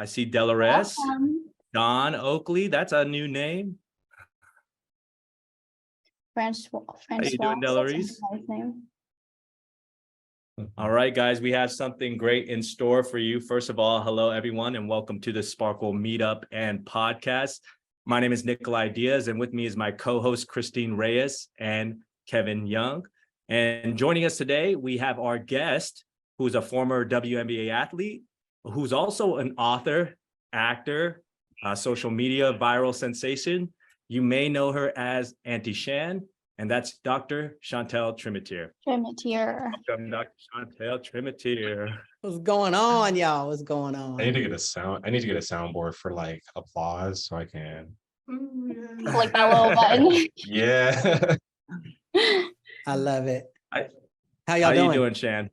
I see Delores, Welcome. Don Oakley. That's a new name. Francois. How you doing, That's a Delores? nice name. All right, guys, we have something great in store for you. First of all, hello, everyone, and welcome to the Sparkle Meetup and Podcast. My name is Nikolai Diaz, and with me is my co-host, Christine Reyes and Kevin Young. And joining us today, we have our guest, who's a former WNBA athlete, who's also an author, actor, social media viral sensation. You may know her as Auntie Shan, and that's Dr. Chantel Tremitiere. Welcome, Dr. Chantel Tremitiere. What's going on, y'all? What's going on? I need to get a soundboard for like applause so I can. Click that little button. Yeah. I love it. How How y'all doing? you doing, Shan?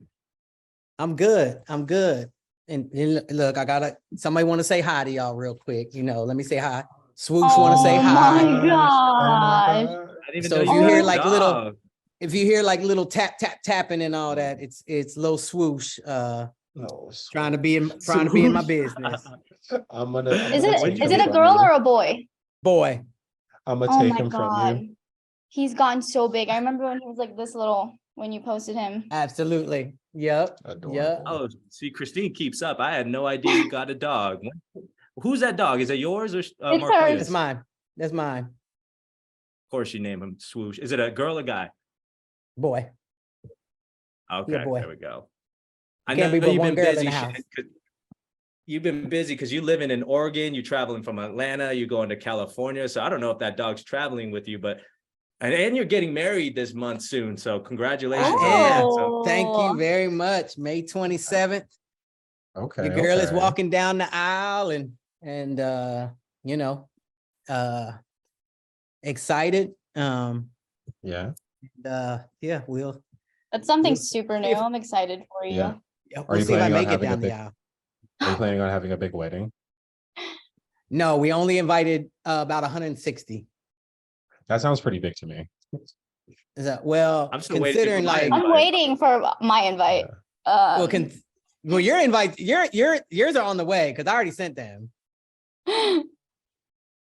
I'm good. I'm good. And look, somebody want to say hi to y'all real quick. Let me say hi. Swoosh want to say hi. Oh my gosh. I didn't even So know if you you had hear a like dog. if you hear like little tap tapping and all that, it's little Swoosh trying to be in my business. I'm gonna. Is take it him a from girl you. or a boy? Boy, I'm gonna Oh take my him from god. you. He's gotten so big. I remember when he was like this little when you posted him. absolutely. Yep. Adorable. Yep. Oh, see, Christine keeps up. I had no idea you got a dog. Who's that dog? Is it yours or hers. Marquita's? That's mine. That's mine. Of course, you name him Swoosh. Is it a girl or guy? Boy. Okay, boy. there we go. I Can't know be but you've one been girl in busy. the house. You've been busy because you live in Oregon. You're traveling from Atlanta. You're going to California. So I don't know if that dog's traveling with you, but and you're getting married this month soon. So congratulations. I on am. that. So, Thank you very much. May 27th. Okay. Your girl is okay. walking down the aisle and excited. Yeah. Yeah, we'll That's something We'll super see new. if- I'm excited for you. Yeah. we'll Are you see if I planning on make it having a down the big- aisle. Are you planning on having a big wedding? No, we only invited about 160. That sounds pretty big to me. Is that well? I'm still waiting for Considering my like invite. I'm waiting for my invite. well, your invite, yours are on the way because I already sent them.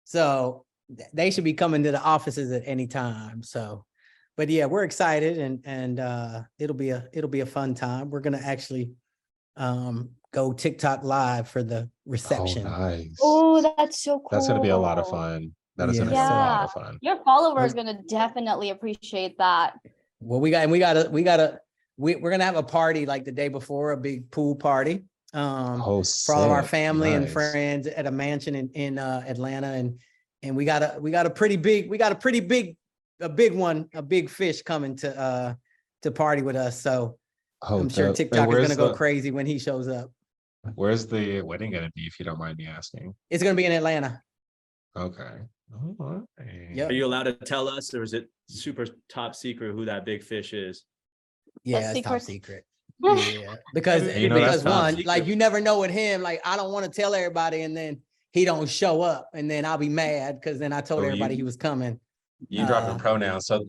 So they should be coming to the offices at any time. So, but yeah, we're excited and it'll be a fun time. We're gonna actually go TikTok live for the reception. Oh, nice. Oh, that's so cool. That's gonna be a lot of fun. That is gonna be a Yeah. lot of fun. Your followers are gonna definitely appreciate that. Well, we're gonna have a party like the day before, a big pool party. Oh, For all of our sick. family and Nice. friends at a mansion in Atlanta, and we got a big fish coming to party with us. So Oh, I'm sure dope. TikTok is Where's gonna go the- crazy when he shows up. Where's the wedding gonna be, if you don't mind me asking? It's gonna be in Atlanta. Okay. All right. Yep. Are you allowed to tell us, or is it super top secret who that big fish is? Yeah, That's it's top secret. secret. Yeah, because You know that's because top one, secret. like you never know with him. Like I don't want to tell everybody, and then he don't show up, and then I'll be mad because then I told Oh, everybody you- he was coming. You dropping pronouns, so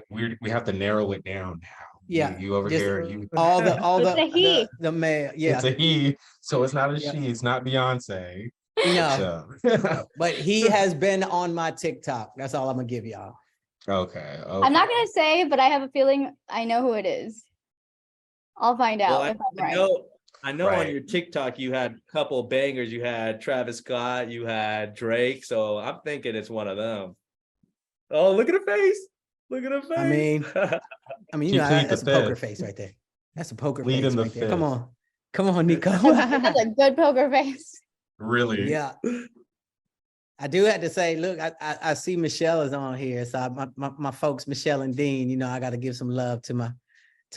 we have to narrow it down now. Yeah, You over just here. You all It's a he. the male. Yeah, It's a he, so it's not a Yeah. she. It's not Beyonce. no, So. but he has been on my TikTok. That's all I'm gonna give y'all. Okay. I'm not gonna say, but I have a feeling I know who it is. I'll find out Well, if I'm I right. know on Right. your TikTok you had a couple bangers. You had Travis Scott, you had Drake. So I'm thinking it's one of them. Oh, look at her face. Look at her face. I mean, She plead that's a the poker fifth. face right there. That's a poker Plead face in the right there. Come fifth. on, Nico. That's a good poker face. Really? Yeah. I do have to say, look, I see Michelle is on here. So my folks, Michelle and Dean, I got to give some love to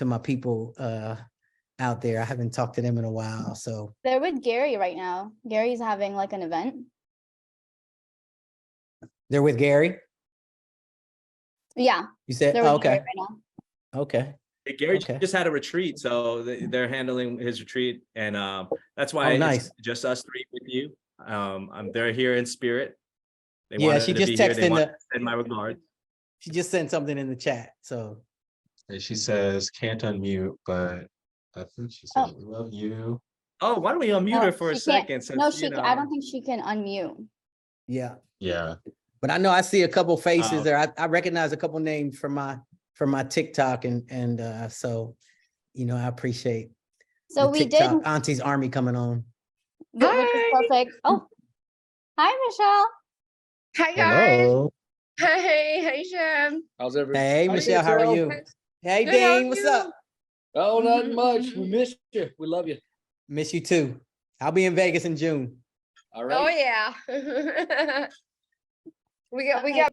my people out there. I haven't talked to them in a while. So They're with Gary right now. Gary's having like an event. they're with Gary. Yeah, You said, they're with Gary okay. right now. Okay. Hey, Gary Okay. just had a retreat, so they're handling his retreat, and that's why Oh, nice. it's just us three with you. They're here in spirit. They Yeah, wanted she to just be here. texted They in wanted the- to send my regards. She just sent something in the chat. So And she says can't unmute, but I think she said we love you. Oh, why don't we unmute her for a she can't. second? Since No, you I know, don't think she can unmute. Yeah. Yeah. But I know I see a couple faces Oh. there. I recognize a couple names from my TikTok and so I appreciate So the we did, TikTok Auntie's Army coming on. which is perfect. Oh, hi, Michelle. Hi guys. Hello. Hey Shem. How's everyone? Hey, Michelle, how are you? Hey, Good, how are Dean, what's up? Oh, not much. We missed you. We love you. Miss you too. I'll be in Vegas in June. All Oh right. yeah. we Okay. got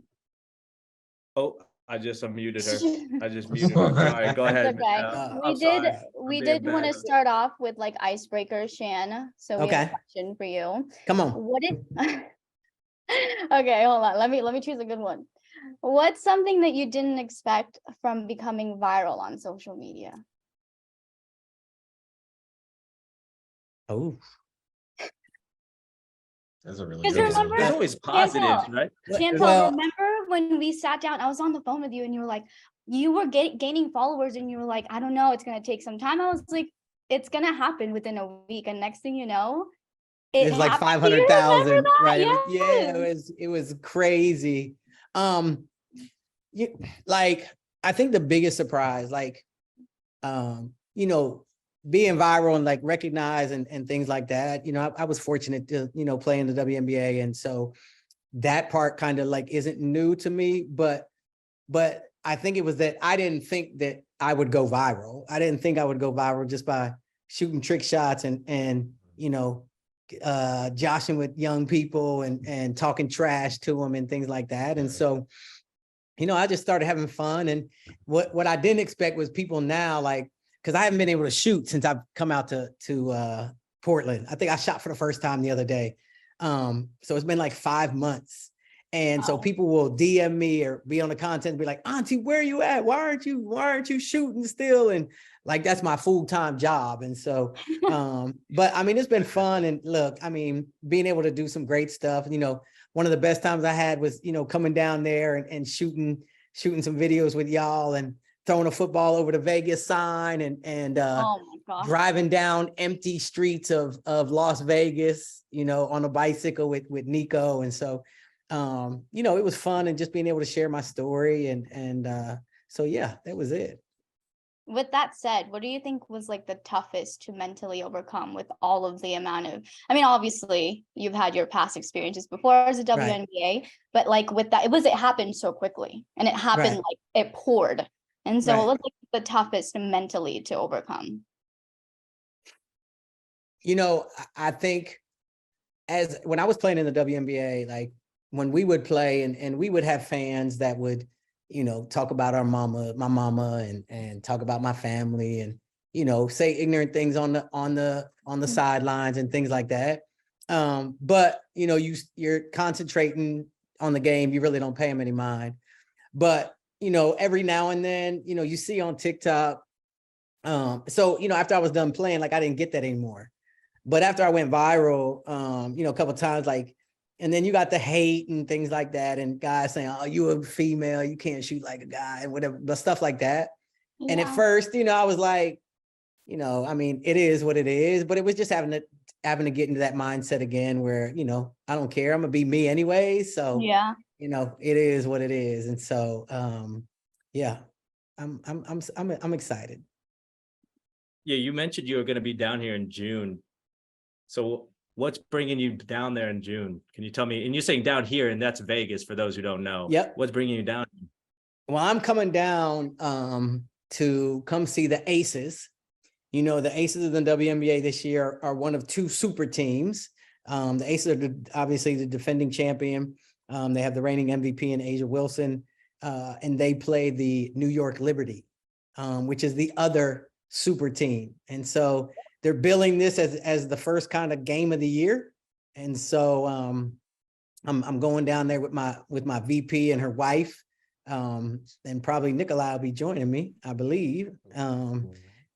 oh, I just unmuted her. I just muted her. Sorry, go ahead. It's okay. Michelle. We I'm did, sorry. we I'm being did want to bad. start off with like icebreakers, Shan. So we have Okay. a question for you. Come on. What did, okay, hold on. Let me choose a good one. What's something that you didn't expect from becoming viral on social media? Oh, That's a really Because good remember- one. There's always positives, right? Chantal, well, remember when we sat down, I was on the phone with you and you were like, you were gaining followers and you were like, I don't know, it's going to take some time. I was like, it's going to happen within a week. And next thing you know, it's like happened. Do you 500,000, remember that? right? Yes. It was crazy. Like I think the biggest surprise, like, being viral and like recognized and things like that. I was fortunate to play in the WNBA, and so that part kind of like isn't new to me, but I think it was that I didn't think that I would go viral. I didn't think I would go viral just by shooting trick shots and joshing with young people and talking trash to them and things like that. And so, I just started having fun. And what I didn't expect was people now, like, because I haven't been able to shoot since I've come out to Portland. I think I shot for the first time the other day. So it's been like 5 months. And so people will DM me or be on the content and be like, Auntie, where are you at? Why aren't you shooting still? And like, that's my full-time job. And so, but I mean, it's been fun. And look, I mean, being able to do some great stuff, one of the best times I had was, coming down there and shooting some videos with y'all and throwing a football over the Vegas sign and Oh my gosh. driving down empty streets of Las Vegas, on a bicycle with Nico. And so, it was fun and just being able to share my story. And so, yeah, that was it. With that said, what do you think was like the toughest to mentally overcome with all of the amount of, I mean, obviously you've had your past experiences before as a WNBA, but like with that, it happened so quickly and it happened like it poured. And so what was like the toughest mentally to overcome? I think when I was playing in the WNBA, like when we would play and we would have fans that would, talk about my mama and talk about my family and, say ignorant things on the sidelines and things like that. But, you're concentrating on the game. You really don't pay them any mind. But, every now and then, you see on TikTok. So, after I was done playing, like I didn't get that anymore. But after I went viral, a couple of times, like, and then you got the hate and things like that, and guys saying, "Oh, you a female, you can't shoot like a guy," and whatever, but stuff like that. Yeah. And at first, I was like, I mean, it is what it is, but it was just having to get into that mindset again, where I don't care, I'm gonna be me anyway. So yeah, it is what it is, and so yeah, I'm excited. Yeah, you mentioned you were going to be down here in June. So what's bringing you down there in June? Can you tell me? And you're saying down here, and that's Vegas for those who don't know. Yep. What's bringing you down? Well, I'm coming down to come see the Aces. The Aces of the WNBA this year are one of two super teams. The Aces are obviously the defending champion. They have the reigning MVP in Asia Wilson, and they play the New York Liberty, which is the other super team. And so they're billing this as the first kind of game of the year. And so I'm going down there with my VP and her wife. And probably Nikolai will be joining me, I believe. And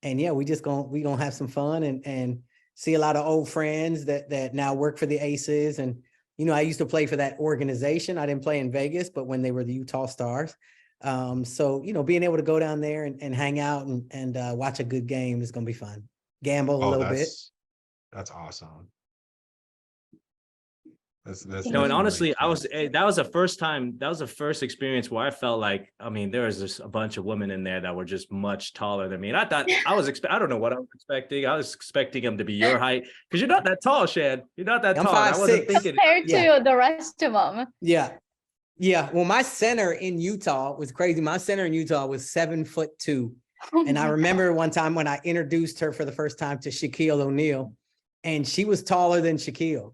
yeah, we gonna have some fun and see a lot of old friends that now work for the Aces. And I used to play for that organization. I didn't play in Vegas, but when they were the Utah Stars. So being able to go down there and hang out and watch a good game is gonna be fun. Gamble a little bit. That's awesome. That's You know, and really honestly, cool. that was the first time, that was the first experience where I felt like, I mean, there was just a bunch of women in there that were just much taller than me. And I thought I don't know what I was expecting. I was expecting them to be your height because you're not that tall, Shan. You're not that I'm tall. And I wasn't 5'6". thinking. Compared Yeah. to the rest of them. Yeah. Yeah. Well, my center in Utah was crazy. My center in Utah was 7'2". And I remember one time when I introduced her for the first time to Shaquille O'Neal, and she was taller than Shaquille.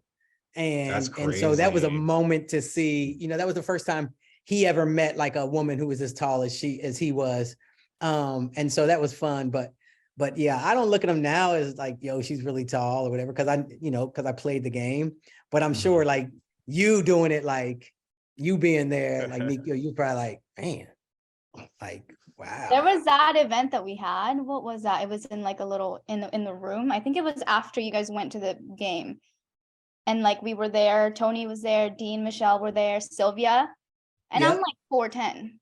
And so that was a crazy. moment to see, you know, that was the first time he ever met like a woman who was as tall as he was. And so that was fun. But yeah, I don't look at him now as like, yo, she's really tall or whatever, because I played the game. But I'm sure like you doing it, like you being there, like Nico, you probably like, man, like, wow. There was that event that we had. What was that? It was in like a little in the room. I think it was after you guys went to the game. And like we were there, Tony was there, Dean, Michelle were there, Sylvia. And I'm Yep. like 4'10"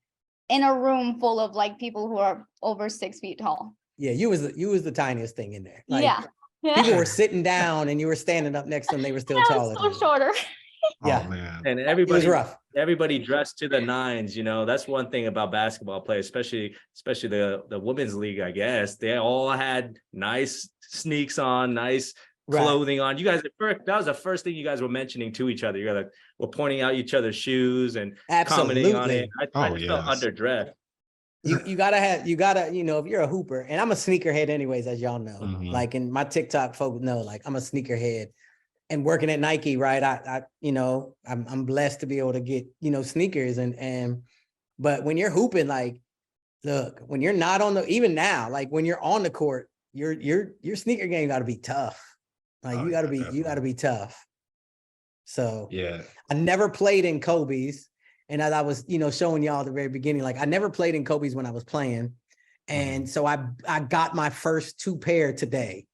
in a room full of like people who are over 6 feet tall. Yeah, you was the tiniest thing in there. Like, Yeah. people were sitting down and you were standing up next to them, they were still I taller was than so you. shorter. Yeah. Oh man. And It was rough. everybody dressed to the nines, you know. That's one thing about basketball players, especially the women's league, I guess. They all had nice sneaks on, nice Right. clothing on. You guys, that was the first thing you guys were mentioning to each other. You guys were pointing out each other's shoes and commenting on it. Absolutely. I Oh, just felt yes. underdressed. You gotta, you know, if you're a hooper, and I'm a sneakerhead anyways, as y'all know, Mhm. like, and my TikTok folks know, like, I'm a sneakerhead. And working at Nike, right? I'm blessed to be able to get, you know, sneakers but when you're hooping, like, look, when you're not on even now, like when you're on the court, your sneaker game got to be tough. Like Oh, you yeah, got to be tough. So Yeah. I never played in Kobe's, and as I was, you know, showing y'all at the very beginning, like I never played in Kobe's when I was playing, and so I got my first 2 pair today,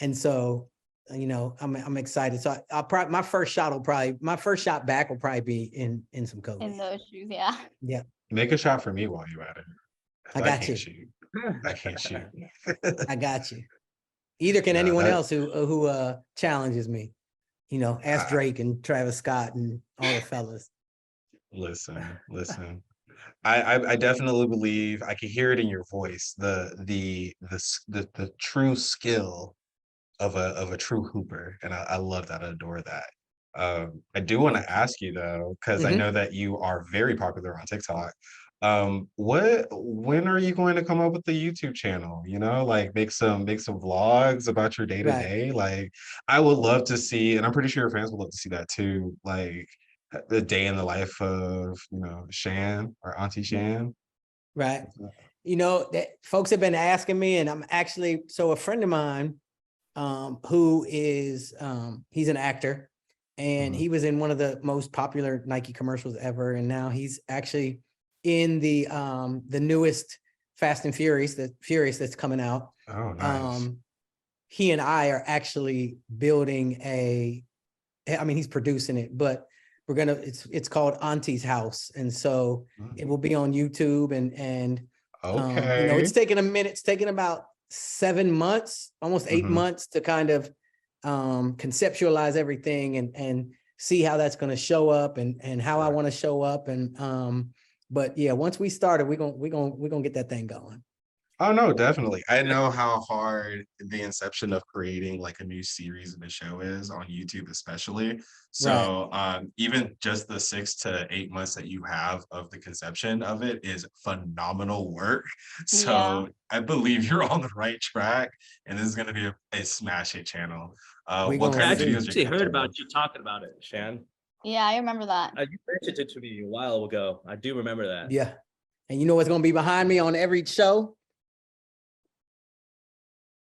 and so, you know, I'm excited. So I'll probably my first shot back will probably be in some Kobe. In those shoes, yeah. Yeah, Make a shot for me while you're at it. I got can't you. shoot. I can't shoot. I got you. Either can Yeah, anyone that- else who challenges me. You know, ask I- Drake and Travis Scott and all the fellas. Listen. I definitely believe I can hear it in your voice. The true skill of a true hooper, and I love that. I adore that. I do want to ask you though, because I Mhm. know that you are very popular on TikTok. When are you going to come up with the YouTube channel? You know, like make some vlogs about your day to day. Like, I would love to see, and I'm pretty sure your fans would love to see that too. Like the day in the life of, you know, Shan or Auntie Shan. Right. You know, that folks have been asking me, and I'm actually, so a friend of mine, who is, he's an actor, and Mhm. he was in one of the most popular Nike commercials ever. And now he's actually in the newest Fast and Furious that's coming out. Oh, nice. He and I are actually building he's producing it, but it's called Auntie's House. And so it will be on YouTube and Okay. you know, it's taking a minute. It's taking about 7 months, almost 8 Mhm. months to kind of conceptualize everything and see how that's going to show up and how I Right. want to show up. But yeah, once we started, we're gonna get that thing going. Oh no, definitely. I know how hard the inception of creating like a new series of a show is on YouTube, especially. So even just the 6 to 8 months that you have of the conception of it is phenomenal work. So I believe you're on the right track, and this is going to be a smash hit channel. We What gonna kind I of see. videos are actually you heard gonna about do? you talking about it, Shan. Yeah, I remember that. You mentioned it to me a while ago. I do remember that. Yeah. And you know what's gonna be behind me on every show?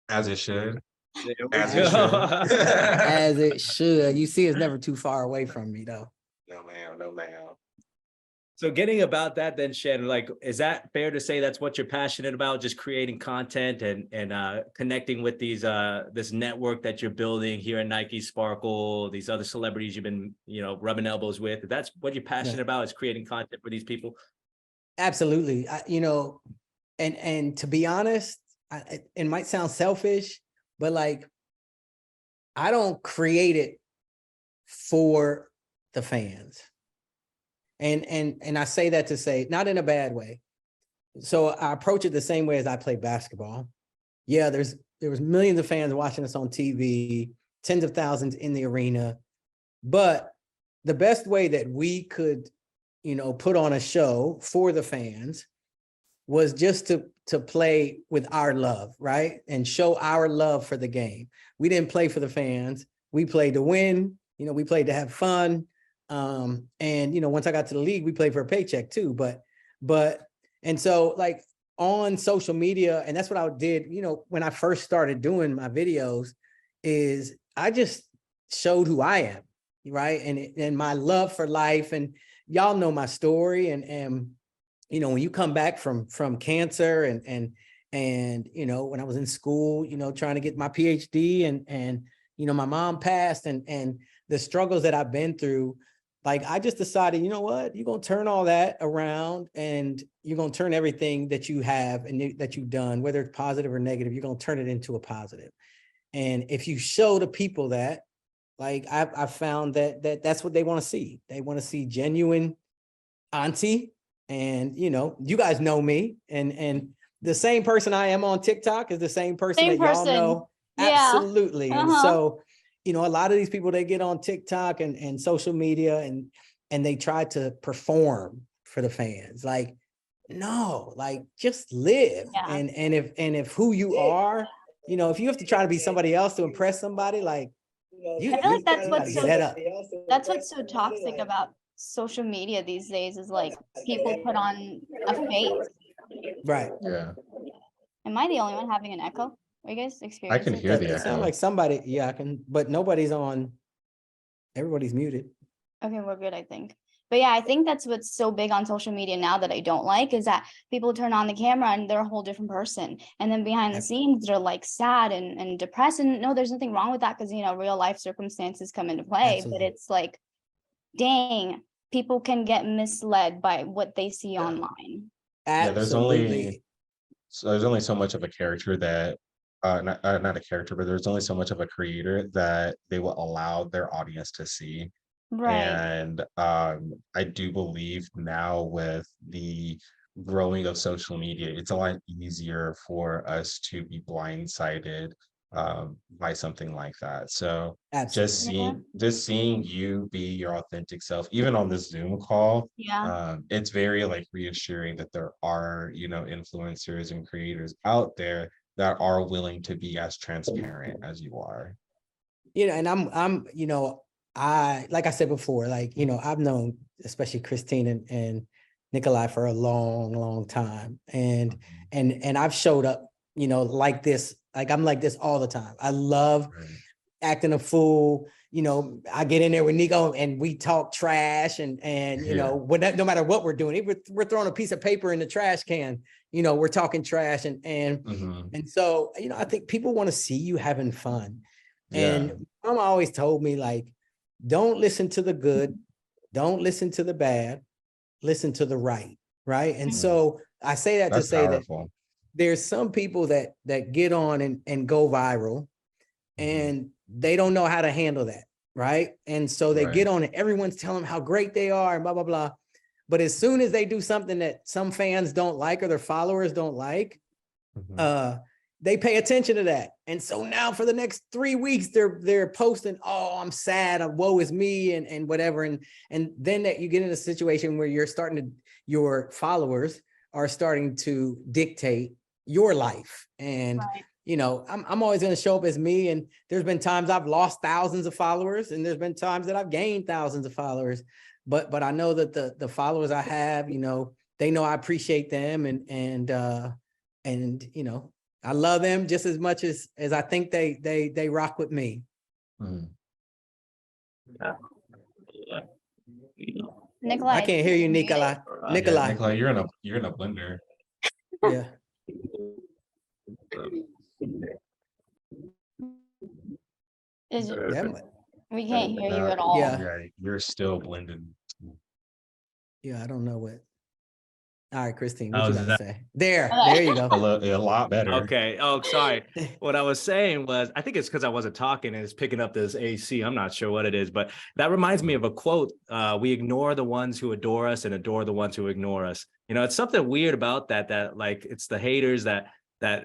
As it should. There we As it go. should. As it should. You see, it's never too far away from me though. No, ma'am. No, ma'am. So getting about that then, Shannon, like, is that fair to say that's what you're passionate about, just creating content and connecting with these this network that you're building here at Nike Sparkle, these other celebrities you've been, you know, rubbing elbows with? That's what you're passionate about, is creating content for these people? Absolutely. You know, and to be honest, it might sound selfish, but like I don't create it for the fans. And I say that to say, not in a bad way. So I approach it the same way as I play basketball. Yeah, there was millions of fans watching us on TV, tens of thousands in the arena. But the best way that we could, put on a show for the fans was just to play with our love, right? And show our love for the game. We didn't play for the fans. We played to win. We played to have fun. And once I got to the league, we played for a paycheck too. And so like on social media, and that's what I did, when I first started doing my videos, is I just showed who I am, right? And my love for life. And y'all know my story. And when you come back from cancer and when I was in school, trying to get my PhD and my mom passed and the struggles that I've been through, like I just decided, you know what, you're going to turn all that around and you're going to turn everything that you have and that you've done, whether it's positive or negative, you're going to turn it into a positive. And if you show the people that, like I found that's what they want to see. They want to see genuine auntie. And, you guys know me and the same person I am on TikTok is the same person that y'all know. Yeah. Absolutely. And so, a lot of these people, they get on TikTok and social media and they try to perform for the fans. Like, no, like just live. Yeah. And if who you are, if you have to try to be somebody else to impress somebody, like I feel like that's what's give that up. That's what's so toxic about social media these days is like people put on a face. Right. Yeah. Am I the only one having an echo? Are you guys I experiencing can hear the It sounds echo. like somebody, yeah, I can, but nobody's on. Everybody's muted. Okay, we're good, I think. But yeah, I think that's what's so big on social media now that I don't like is that people turn on the camera and they're a whole different person. And then behind the scenes, they're like sad and depressed. And no, there's nothing wrong with that because, real life circumstances come into play. Absolutely. But it's like, dang, people can get misled by what they see online. Yeah, Absolutely. there's only so much of a character that not a character, but there's only so much of a creator that they will allow their audience to see. Right. And I do believe now with the growing of social media, it's a lot easier for us to be blindsided by something like that. So Absolutely. just seeing you be your authentic self, even on this Zoom call, Yeah. it's very like reassuring that there are, influencers and creators out there that are willing to be as transparent as you are. And I'm, like I said before, like, I've known especially Christine and Nikolai for a long, long time. And I've showed up, like this, like I'm like this all the time. I love acting a fool. I get in there with Nico and we talk trash and no matter what we're doing, if we're throwing a piece of paper in the trash can, we're talking trash and so, I think people want to see you having fun. And Mama always told me, like, don't listen to the good, don't listen to the bad, listen to the right. And so I say that That's to say powerful. that there's some people that get on and go viral and they don't know how to handle that. Right. And so they get on and everyone's telling them how great they are and blah, blah, blah. But as soon as they do something that some fans don't like or their followers don't like, they pay attention to that. And so now for the next 3 weeks, they're posting, oh, I'm sad, woe is me, and whatever. And then that you get in a situation where your followers are starting to dictate your life. And I'm always going to show up as me. And there's been times I've lost thousands of followers, and there's been times that I've gained thousands of followers. But I know that the followers I have, they know I appreciate them, and I love them just as much as I think they rock with me. Nikolai, I can't hear you, Nikolai. Yeah, Nikolai, you're in a blender. Yeah. We can't hear you at all. Yeah. You're still blended. Yeah, I don't know what. All right, Christine, what How's you got to that? say? There you A, go. a lot better. Okay. Oh, sorry. What I was saying was, I think it's because I wasn't talking and it's picking up this AC. I'm not sure what it is, but that reminds me of a quote. We ignore the ones who adore us and adore the ones who ignore us. You know, it's something weird about that like it's the haters that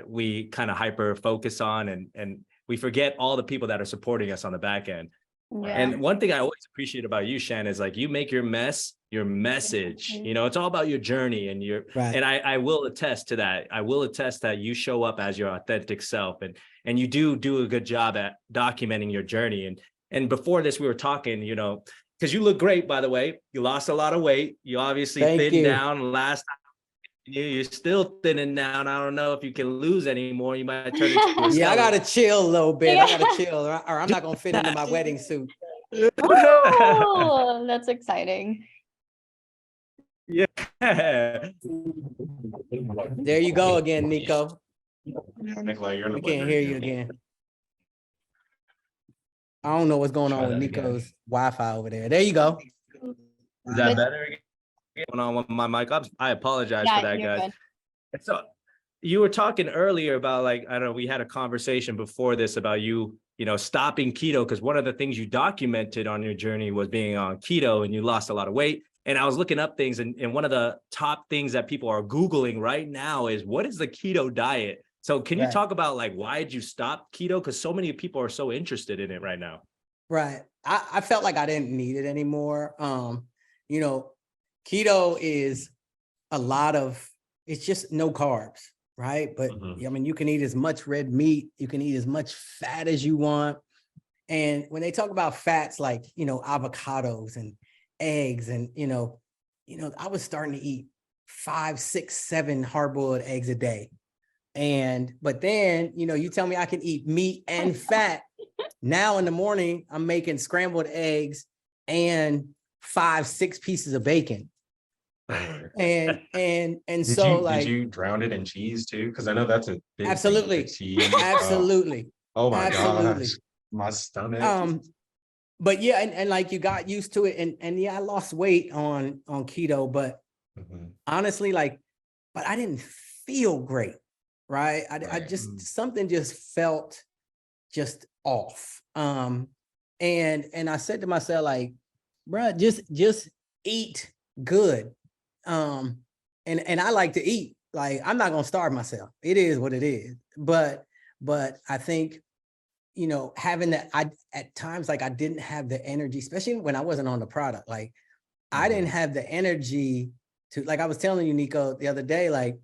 we kind of hyper focus on, and we forget all the people that are supporting us on the back end. Yeah. And one thing I always appreciate about you, Shan, is like you make your mess your message. You know, it's all about your journey and Right. and I will attest to that. I will attest that you show up as your authentic self, and you do a good job at documenting your journey. And before this, we were talking, you know, because you look great, by the way. You lost a lot of weight. You obviously Thank thinned you. down last time. You're still thinning down. I don't know if you can lose anymore. You might turn into a Yeah, I gotta chill a little bit. I Yeah. gotta chill, or I'm not gonna fit into my wedding suit. Oh, that's exciting. Yeah. There you go again, Nico. Yeah, Nikolai, you're in We the can't blender hear you again. again. I don't know what's going Try on with that again. Nico's Wi-Fi over there. There you go. Is that better? Going on with my mic. I apologize for Yeah, that, you're guys. good. And so you were talking earlier about, like, I don't know, we had a conversation before this about you know, stopping keto, because one of the things you documented on your journey was being on keto and you lost a lot of weight. And I was looking up things, and one of the top things that people are Googling right now is, what is the keto diet? So can you Right. talk about, like, why did you stop keto? Because so many people are so interested in it right now. Right. I felt like I didn't need it anymore. You know, keto is a lot of, it's just no carbs, right? But Mhm. I mean, you can eat as much red meat, you can eat as much fat as you want. And when they talk about fats, like, you know, avocados and eggs, and, you know, I was starting to eat 5, 6, 7 hard-boiled eggs a day. But then, you know, you tell me I can eat meat and fat. Now in the morning, I'm making scrambled eggs and 5, 6 pieces of bacon. And Did so, you like, did you drown it in cheese too? Because I know that's a big thing with absolutely, the cheese. absolutely, Oh my absolutely. gosh, my stomach. But yeah, and like you got used to it, and yeah, I lost weight on keto, but Mhm. honestly, like, but I didn't feel great, right? I Right. just, something just felt just off. And I said to myself, like, bruh, just eat good. And I like to eat. Like, I'm not gonna starve myself. It is what it is. But I think, you know, having that, I at times, like, I didn't have the energy, especially when I wasn't on the product. Like, I didn't have the energy to, like I was telling you, Nico, the other day, like,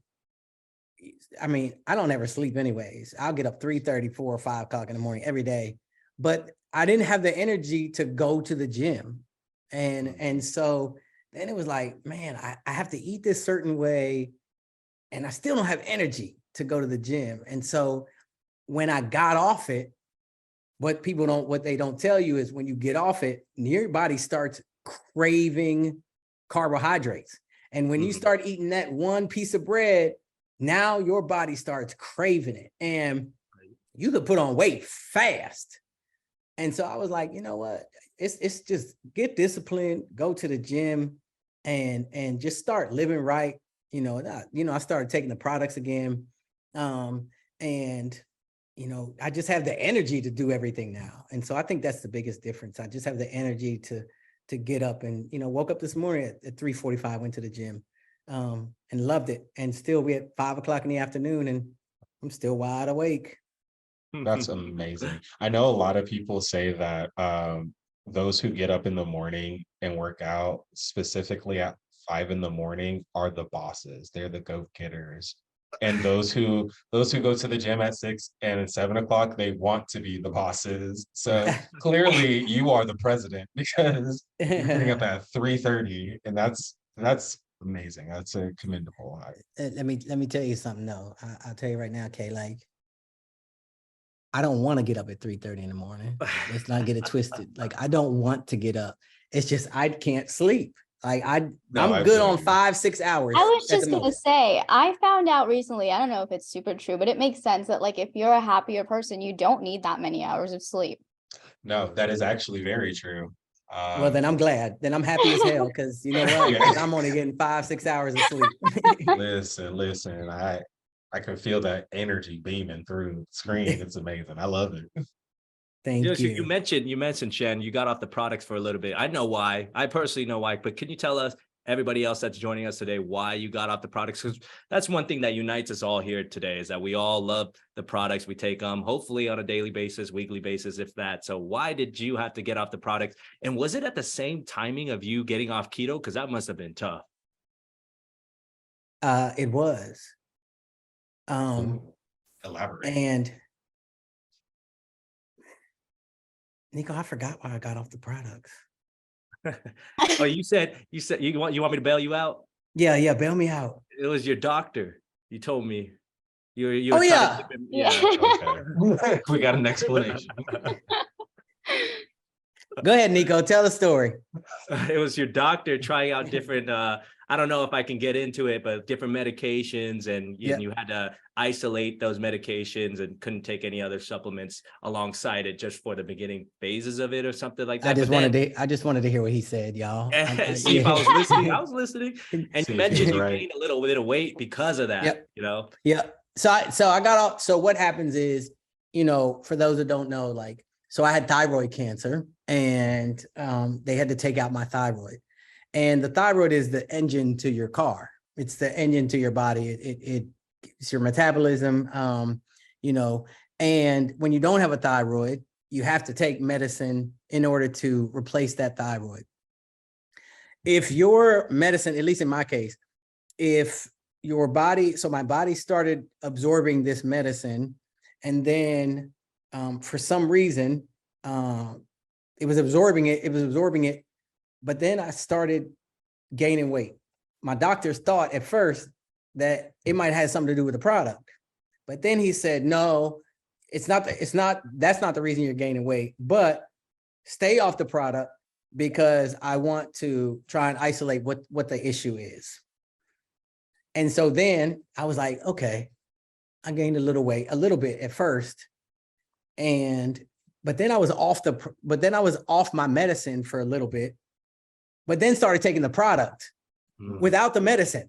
I mean, I don't ever sleep anyways. I'll get up 3:30, 4 or 5 o'clock in the morning every day, but I didn't have the energy to go to the gym. And so then it was like, man, I have to eat this certain way, and I still don't have energy to go to the gym. And so when I got off it, what they don't tell you is, when you get off it, your body starts craving carbohydrates. And when you start eating that one piece of bread, now your body starts craving it, and you could put on weight fast. And so I was like, you know what? It's just get disciplined, go to the gym, and just start living right. I started taking the products again. And you know, I just have the energy to do everything now. And so I think that's the biggest difference. I just have the energy to get up, and, you know, woke up this morning at 3:45, went to the gym, and loved it. And still we at 5 o'clock in the afternoon, and I'm still wide awake. That's amazing. I know a lot of people say that those who get up in the morning and work out specifically at 5 in the morning are the bosses. They're the go-getters. And those who go to the gym at 6 and 7 o'clock, they want to be the bosses. So clearly you are the president, because you're getting up at 3:30, and that's amazing. That's a commendable. Let me tell you something though. I'll tell you right now, Kay, like, I don't want to get up at 3:30 in the morning. Let's not get it twisted. Like, I don't want to get up. It's just I can't sleep. Like, I'm I good feel on you. 5-6 hours. I was at just the gonna most. say, I found out recently, I don't know if it's super true, but it makes sense that, like, if you're a happier person, you don't need that many hours of sleep. No, that is actually very true. Well, then I'm glad. Then I'm happy as hell because you know what? Yeah. 'Cause I'm only getting 5-6 hours of sleep. Listen, I can feel that energy beaming through the screen. It's amazing. I love it. Thank So you. you mentioned Shen, you got off the products for a little bit. I know why. I personally know why, but can you tell us, everybody else that's joining us today, why you got off the products? Because that's one thing that unites us all here today is that we all love the products. We take them hopefully on a daily basis, weekly basis, if that. So why did you have to get off the products? And was it at the same timing of you getting off keto? Because that must have been tough. It was. Elaborate. And Nico, I forgot why I got off the products. Oh, you said you want me to bail you out? Yeah, bail me out. It was your doctor. You told me. You Oh, were trying yeah. to keep him- Yeah. Okay. We got an explanation. Go ahead, Nico. Tell the story. It was your doctor trying out different I don't know if I can get into it, but different medications, and Yeah. you had to isolate those medications and couldn't take any other supplements alongside it just for the beginning phases of it or something like that. I just But then- wanted to hear what he said, y'all. see if I was listening. I was listening. And See you if he's mentioned you right. gained a little bit of weight because of that, Yep. you know? Yeah. So I got off. So what happens is, you know, for those that don't know, like, so I had thyroid cancer and they had to take out my thyroid. And the thyroid is the engine to your car. It's the engine to your body. It's your metabolism, you know, and when you don't have a thyroid, you have to take medicine in order to replace that thyroid. If your medicine, at least in my case, if your body, so my body started absorbing this medicine, and then for some reason, it was absorbing it, but then I started gaining weight. My doctors thought at first that it might have something to do with the product, but then he said, no, that's not the reason you're gaining weight, but stay off the product because I want to try and isolate what the issue is. And so then I was like, okay, I gained a little bit at first. But then I was off my medicine for a little bit, but then started taking the product without the medicine.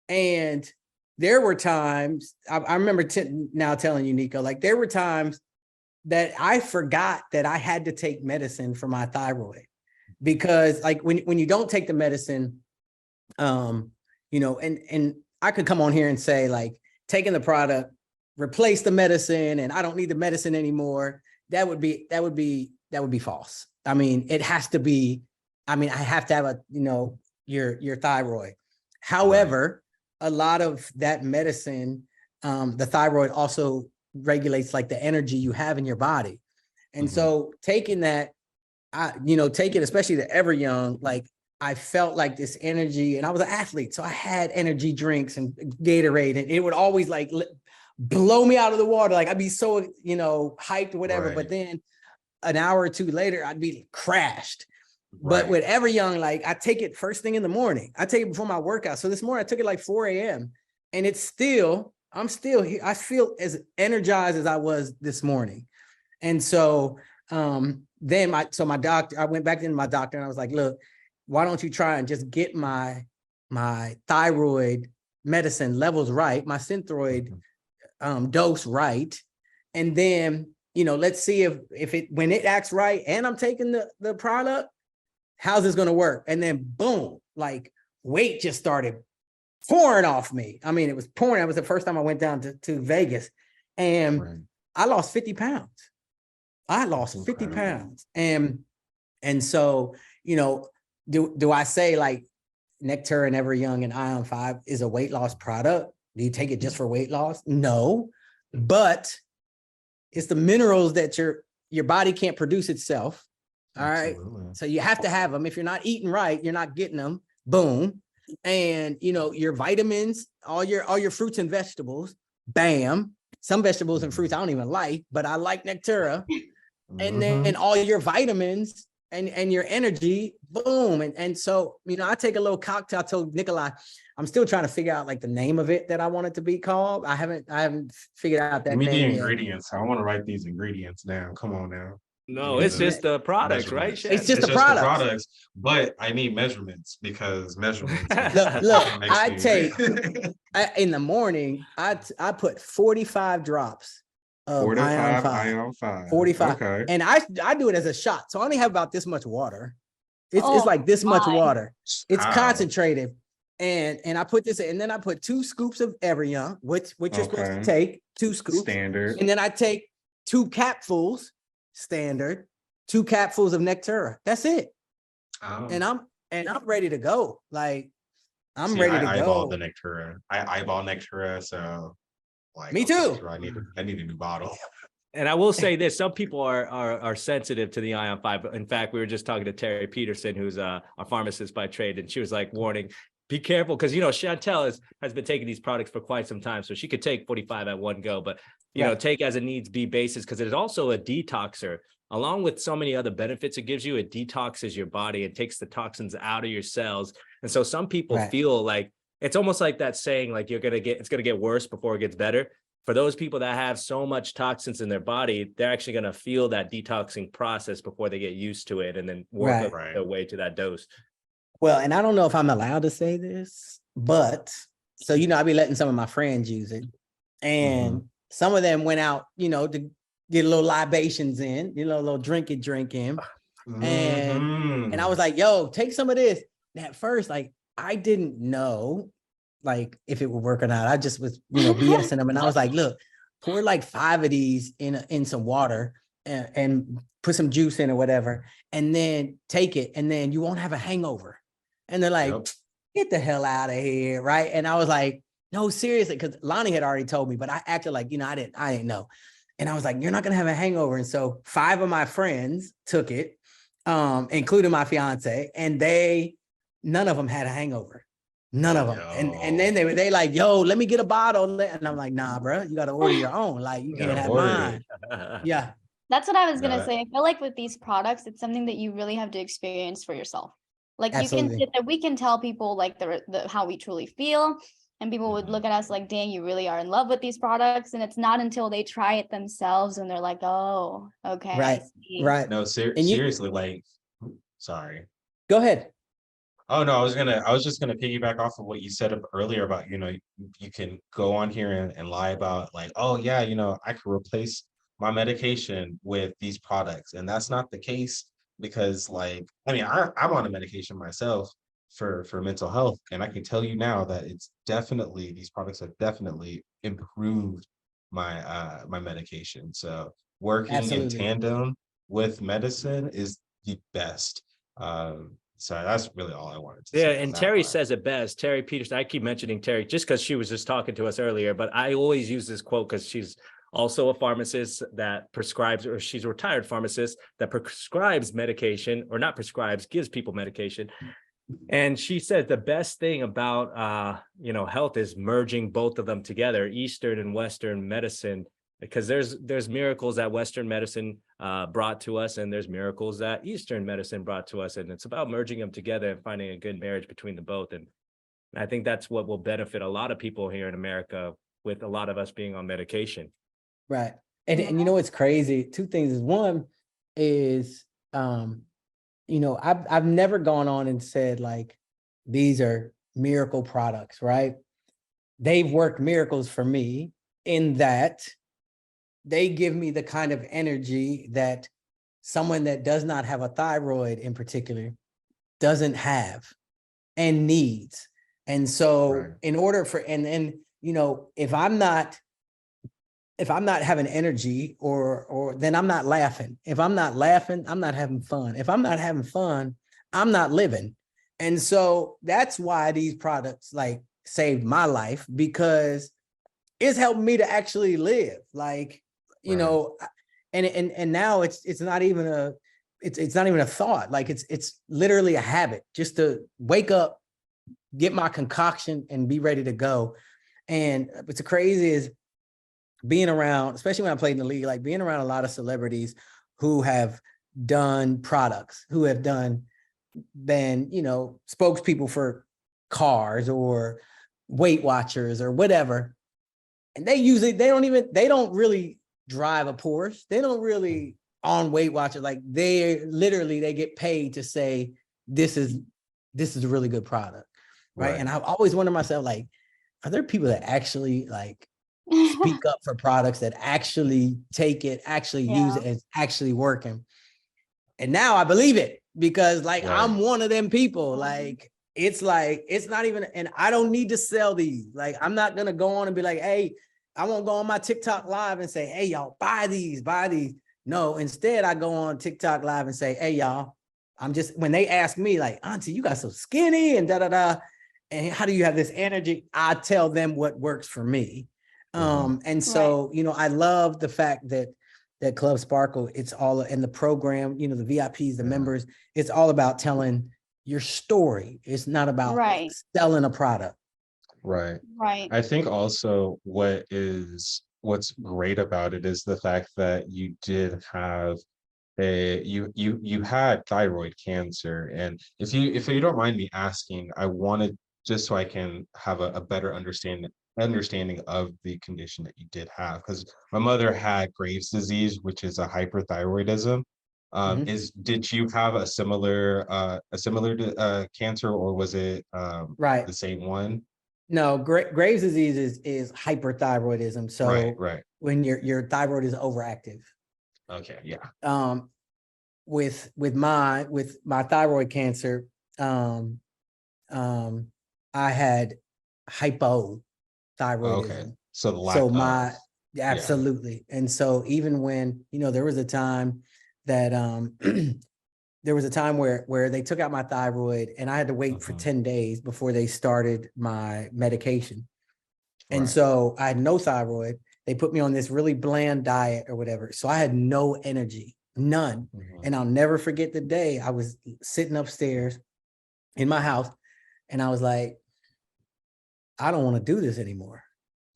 And there were times, I remember now telling you, Nico, like there were times that I forgot that I had to take medicine for my thyroid, because like when you don't take the medicine, you know, and I could come on here and say like taking the product, replace the medicine, and I don't need the medicine anymore. That would be false. I mean, it has to be, I mean, I have to have your thyroid. However, a lot of that medicine, the thyroid also regulates like the energy you have in your body. And so taking that, taking especially the Ever Young, like I felt like this energy, and I was an athlete. So I had energy drinks and Gatorade, and it would always like blow me out of the water. Like I'd be so, hyped or whatever. Right. But then an hour or two later, I'd be crashed. Right. But with Ever Young, like I take it first thing in the morning. I take it before my workout. So this morning I took it like 4 a.m. and I'm still here. I feel as energized as I was this morning. And so then my doctor, I went back into my doctor and I was like, look, why don't you try and just get my thyroid medicine levels right, my Synthroid dose right. And then, let's see if when it acts right and I'm taking the product, how's this going to work? And then boom, like weight just started pouring off me. I mean, it was pouring. That was the first time I went down to Vegas, and I lost 50 pounds. I lost 50 pounds. And so, do I say like Nectar and Ever Young and Ion 5 is a weight loss product? Do you take it just for weight loss? No, but it's the minerals that your body can't produce itself. All right. So you have to have them. If you're not eating right, you're not getting them. Boom. And your vitamins, all your fruits and vegetables, bam. Some vegetables and fruits I don't even like, but I like Nectura. And then all your vitamins and your energy, boom. And so, I take a little cocktail. I told Nikolai, I'm still trying to figure out like the name of it that I want it to be called. I haven't figured out that Give me the name yet. ingredients. I want to write these ingredients down. Come on now. No, need it's the just the products, right? measurements. Chef? It's just the the products. products, but I need measurements because measurements Look, makes I you- take in the morning, I put 45 drops of 4 to Ion 5 5. ion 5. 45. Okay. And I do it as a shot. So I only have about this much water. It's Oh like this much my. water. It's How? concentrated. And I put this in, and then I put 2 scoops of Everyoung, which you're supposed to Okay. take, 2 scoops. Standard. And then I take 2 capfuls, standard, 2 capfuls of Nectura. That's it. Oh. And I'm ready to go. Like I'm See, ready to I eyeball go. the Nectura. I eyeball Nectura, so like Me okay, too. so I need a new bottle. And I will say this: some people are sensitive to the Ion 5. In fact, we were just talking to Terry Peterson, who's a pharmacist by trade, and she was like warning, be careful, because Chantel has been taking these products for quite some time, so she could take 45 at one go, but take as a needs be basis, because it is also a detoxer. Along with so many other benefits it gives you, it detoxes your body and takes the toxins out of your cells. And so some people feel like it's almost like that saying, like it's gonna get worse before it gets better. For those people that have so much toxins in their body, they're actually going to feel that detoxing process before they get used to it and then work their way to that dose. Well, and I don't know if I'm allowed to say this, but so, I be letting some of my friends use it, and some of them went out, to get a little libations in, a little drink in. And I was like, yo, take some of this. And at first, like, I didn't know like if it would work or not. I just was, BSing them. And I was like, look, pour like 5 of these in some water and put some juice in or whatever, and then take it, and then you won't have a hangover. And they're like, get the hell out of here, right? And I was like, no, seriously, because Lonnie had already told me, but I acted like, I didn't know. And I was like, you're not gonna have a hangover. And so 5 of my friends took it, including my fiance, and none of them had a hangover. None of them. And then they like, yo, let me get a bottle. And I'm like, nah, bro, you got to order your own. Like, you can't have mine. Yeah. That's what I was going to say. I feel like with these products, it's something that you really have to experience for yourself. Like you can sit there, we can tell people like the how we truly feel, and people would look at us like, dang, you really are in love with these products. And it's not until they try it themselves and they're like, oh, okay. Right. Right. No, seriously, like, sorry. Go ahead. Oh no, I was just gonna piggyback off of what you said earlier about, you can go on here and lie about like, oh yeah, I could replace my medication with these products. And that's not the case, because like, I mean, I'm on a medication myself for mental health. And I can tell you now that these products have definitely improved my medication. So working in tandem with medicine is the best. So that's really all I wanted to say. Yeah, and Terry says it best. Terry Peterson. I keep mentioning Terry just because she was just talking to us earlier, but I always use this quote because she's also a pharmacist that prescribes, or she's a retired pharmacist that prescribes medication, or not prescribes, gives people medication. And she said the best thing about health is merging both of them together, Eastern and Western medicine, because there's miracles that Western medicine brought to us, and there's miracles that Eastern medicine brought to us, and it's about merging them together and finding a good marriage between the both. And I think that's what will benefit a lot of people here in America, with a lot of us being on medication. Right. And you know what's crazy? 2 things is, one is I've never gone on and said like these are miracle products, right? They've worked miracles for me in that they give me the kind of energy that someone that does not have a thyroid in particular doesn't have and needs. And so in order for, if I'm not having energy or then I'm not laughing. If I'm not laughing, I'm not having fun. If I'm not having fun, I'm not living. And so that's why these products like saved my life, because it's helped me to actually live. Like, and now it's not even a thought. Like it's literally a habit, just to wake up, get my concoction and be ready to go. And what's crazy is being around, especially when I played in the league, like being around a lot of celebrities who have done products, who have been, spokespeople for cars or Weight Watchers or whatever. And they don't really drive a Porsche. They don't really on Weight Watchers, like they get paid to say, this is a really good product. Right. And I've always wondered myself, like, are there people that actually like speak up for products, that actually take it, actually use it, and it's actually working? And now I believe it, because like, I'm one of them people. Like, it's not even, and I don't need to sell these. Like, I'm not going to go on and be like, hey, I won't go on my TikTok live and say, hey, y'all, buy these. No, instead I go on TikTok live and say, hey, y'all, when they ask me like, auntie, you got so skinny and and how do you have this energy? I tell them what works for me. And so, I love the fact that Club Sparkle, it's all in the program, the VIPs, the members, it's all about telling your story. It's not about selling a product. Right. Right. I think also what's great about it is the fact that you did have you had thyroid cancer. And if you don't mind me asking, I wanted, just so I can have a better understanding of the condition that you did have, because my mother had Graves' disease, which is a hyperthyroidism. Did you have a similar cancer, or was it Right. the same one? No, Graves' disease is hyperthyroidism. So Right. when your thyroid is overactive. Okay, yeah. With my thyroid cancer, I had hypothyroidism. Okay. So the lack of, absolutely. And so even when, there was a time that there was a time where they took out my thyroid, and I had to wait for 10 days before they started my medication. And so I had no thyroid. They put me on this really bland diet or whatever. So I had no energy, none. And I'll never forget the day I was sitting upstairs in my house, and I was like, I don't want to do this anymore.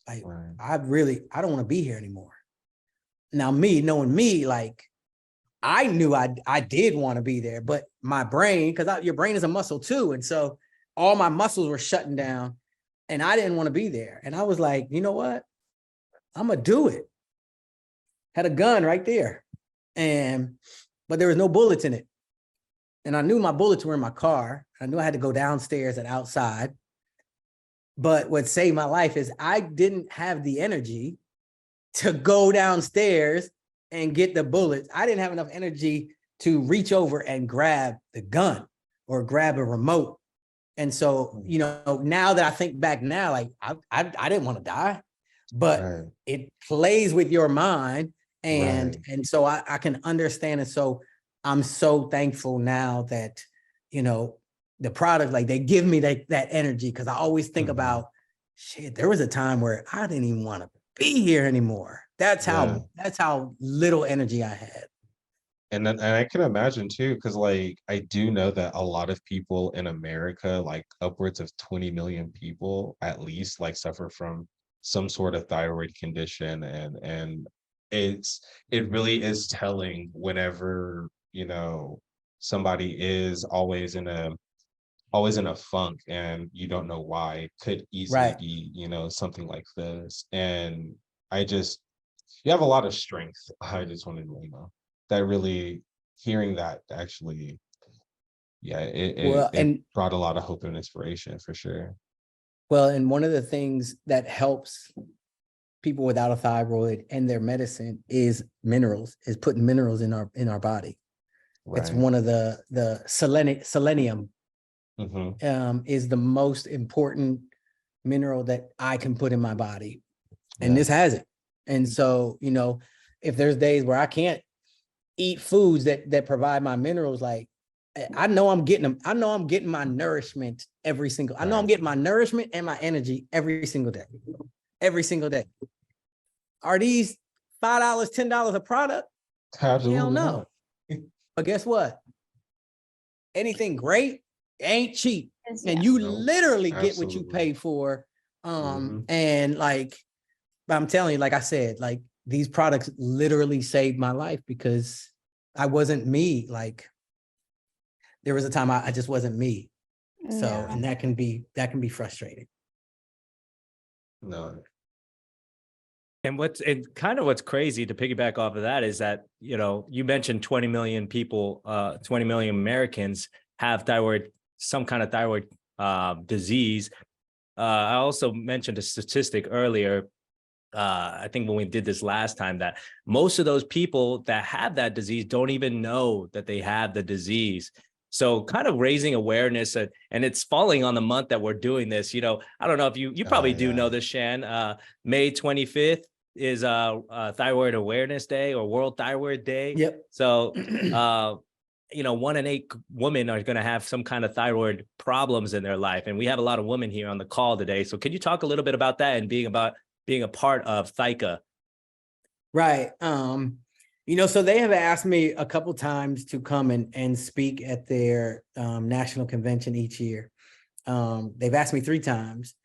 Like, I don't want to be here anymore. Now, knowing me, like, I knew I did want to be there, but my brain, because your brain is a muscle too. And so all my muscles were shutting down, and I didn't want to be there. And I was like, you know what? I'm going to do it. Had a gun right there. But there was no bullets in it. And I knew my bullets were in my car. I knew I had to go downstairs and outside. But what saved my life is I didn't have the energy to go downstairs and get the bullets. I didn't have enough energy to reach over and grab the gun or grab a remote. And so, now that I think back now, like I didn't want to die, but it plays with your mind. And so I can understand it. So I'm so thankful now that, the product, like they give me that energy. Cause I always think about, shit, there was a time where I didn't even want to be here anymore. That's how little energy I had. And I can imagine too, because like I do know that a lot of people in America, like upwards of 20 million people at least, like suffer from some sort of thyroid condition. And it really is telling whenever, somebody is always in a funk and you don't know why. It could easily be, something like this. And you have a lot of strength. I just wanted to let you know that really hearing that actually, it brought a lot of hope and inspiration for sure. Well, and one of the things that helps people without a thyroid and their medicine is putting minerals in our body. It's one of the selenium is the most important mineral that I can put in my body. And this has it. And so, if there's days where I can't eat foods that provide my minerals, like I know I'm getting them. I know I'm getting my nourishment I know I'm getting my nourishment and my energy every single day. Every single day. Are these $5, $10 a product? Absolutely. Hell no. But guess what? Anything great ain't cheap. And you literally get what you pay for. And like, but I'm telling you, like I said, like these products literally saved my life because I wasn't me. Like there was a time I just wasn't me. So, and that can be frustrating. No, And what's crazy to piggyback off of that is that, you mentioned 20 million people, 20 million Americans have some kind of thyroid disease. I also mentioned a statistic earlier. I think when we did this last time, that most of those people that have that disease don't even know that they have the disease. So kind of raising awareness, and it's falling on the month that we're doing this. I don't know if you probably do know this, Shan. May 25th is Thyroid Awareness Day, or World Thyroid Day. Yep. So 1 in 8 women are going to have some kind of thyroid problems in their life, and we have a lot of women here on the call today. So can you talk a little bit about that and being a part of THYCA? Right. So they have asked me a couple times to come and speak at their national convention each year. They've asked me 3 times.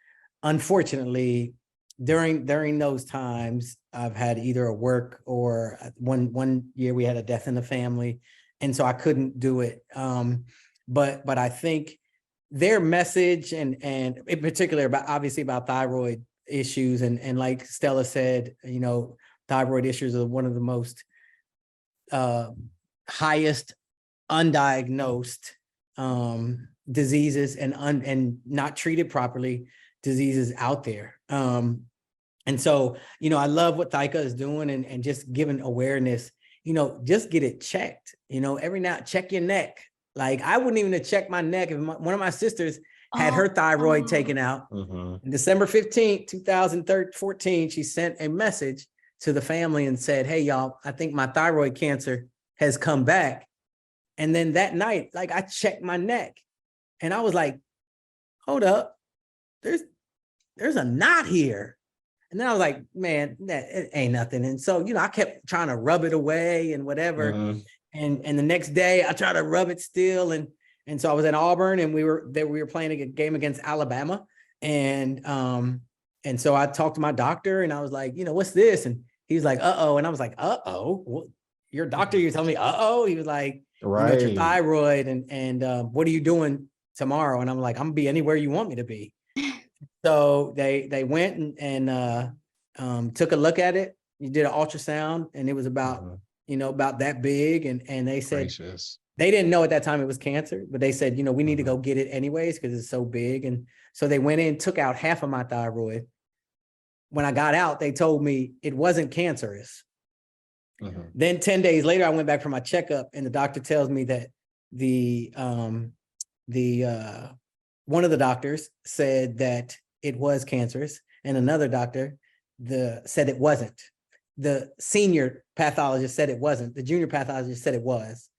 Unfortunately, during those times, I've had either a work, or one year we had a death in the family, and so I couldn't do it. But I think their message, and in particular about thyroid issues, and like Stella said, thyroid issues are one of the most highest undiagnosed diseases and not treated properly diseases out there. And so, I love what THYCA is doing, and just giving awareness, just get it checked, every now, check your neck. Like, I wouldn't even have checked my neck if one of my sisters had her thyroid taken out. December 15th, 2014, she sent a message to the family and said, "Hey, y'all, I think my thyroid cancer has come back." And then that night, like, I checked my neck, and I was like, hold up, there's a knot here. And then I was like, man, it ain't nothing. And so, I kept trying to rub it away and whatever. And the next day I tried to rub it still. And so I was in Auburn, and we were playing a game against Alabama. And so I talked to my doctor, and I was like, what's this? And he was like, uh-oh. And I was like, uh-oh, well, your doctor, you're telling me, uh-oh? He was like, it's your thyroid, and what are you doing tomorrow? And I'm like, I'm gonna be anywhere you want me to be. So they went and took a look at it. You did an ultrasound, and it was about, about that big. And they said, they didn't know at that time it was cancer, but they said, we need to go get it anyways, because it's so big. And so they went in, took out half of my thyroid. When I got out, they told me it wasn't cancerous. Then 10 days later, I went back for my checkup, and the doctor tells me that one of the doctors said that it was cancerous, and another doctor said it wasn't. The senior pathologist said it wasn't. The junior pathologist said it was.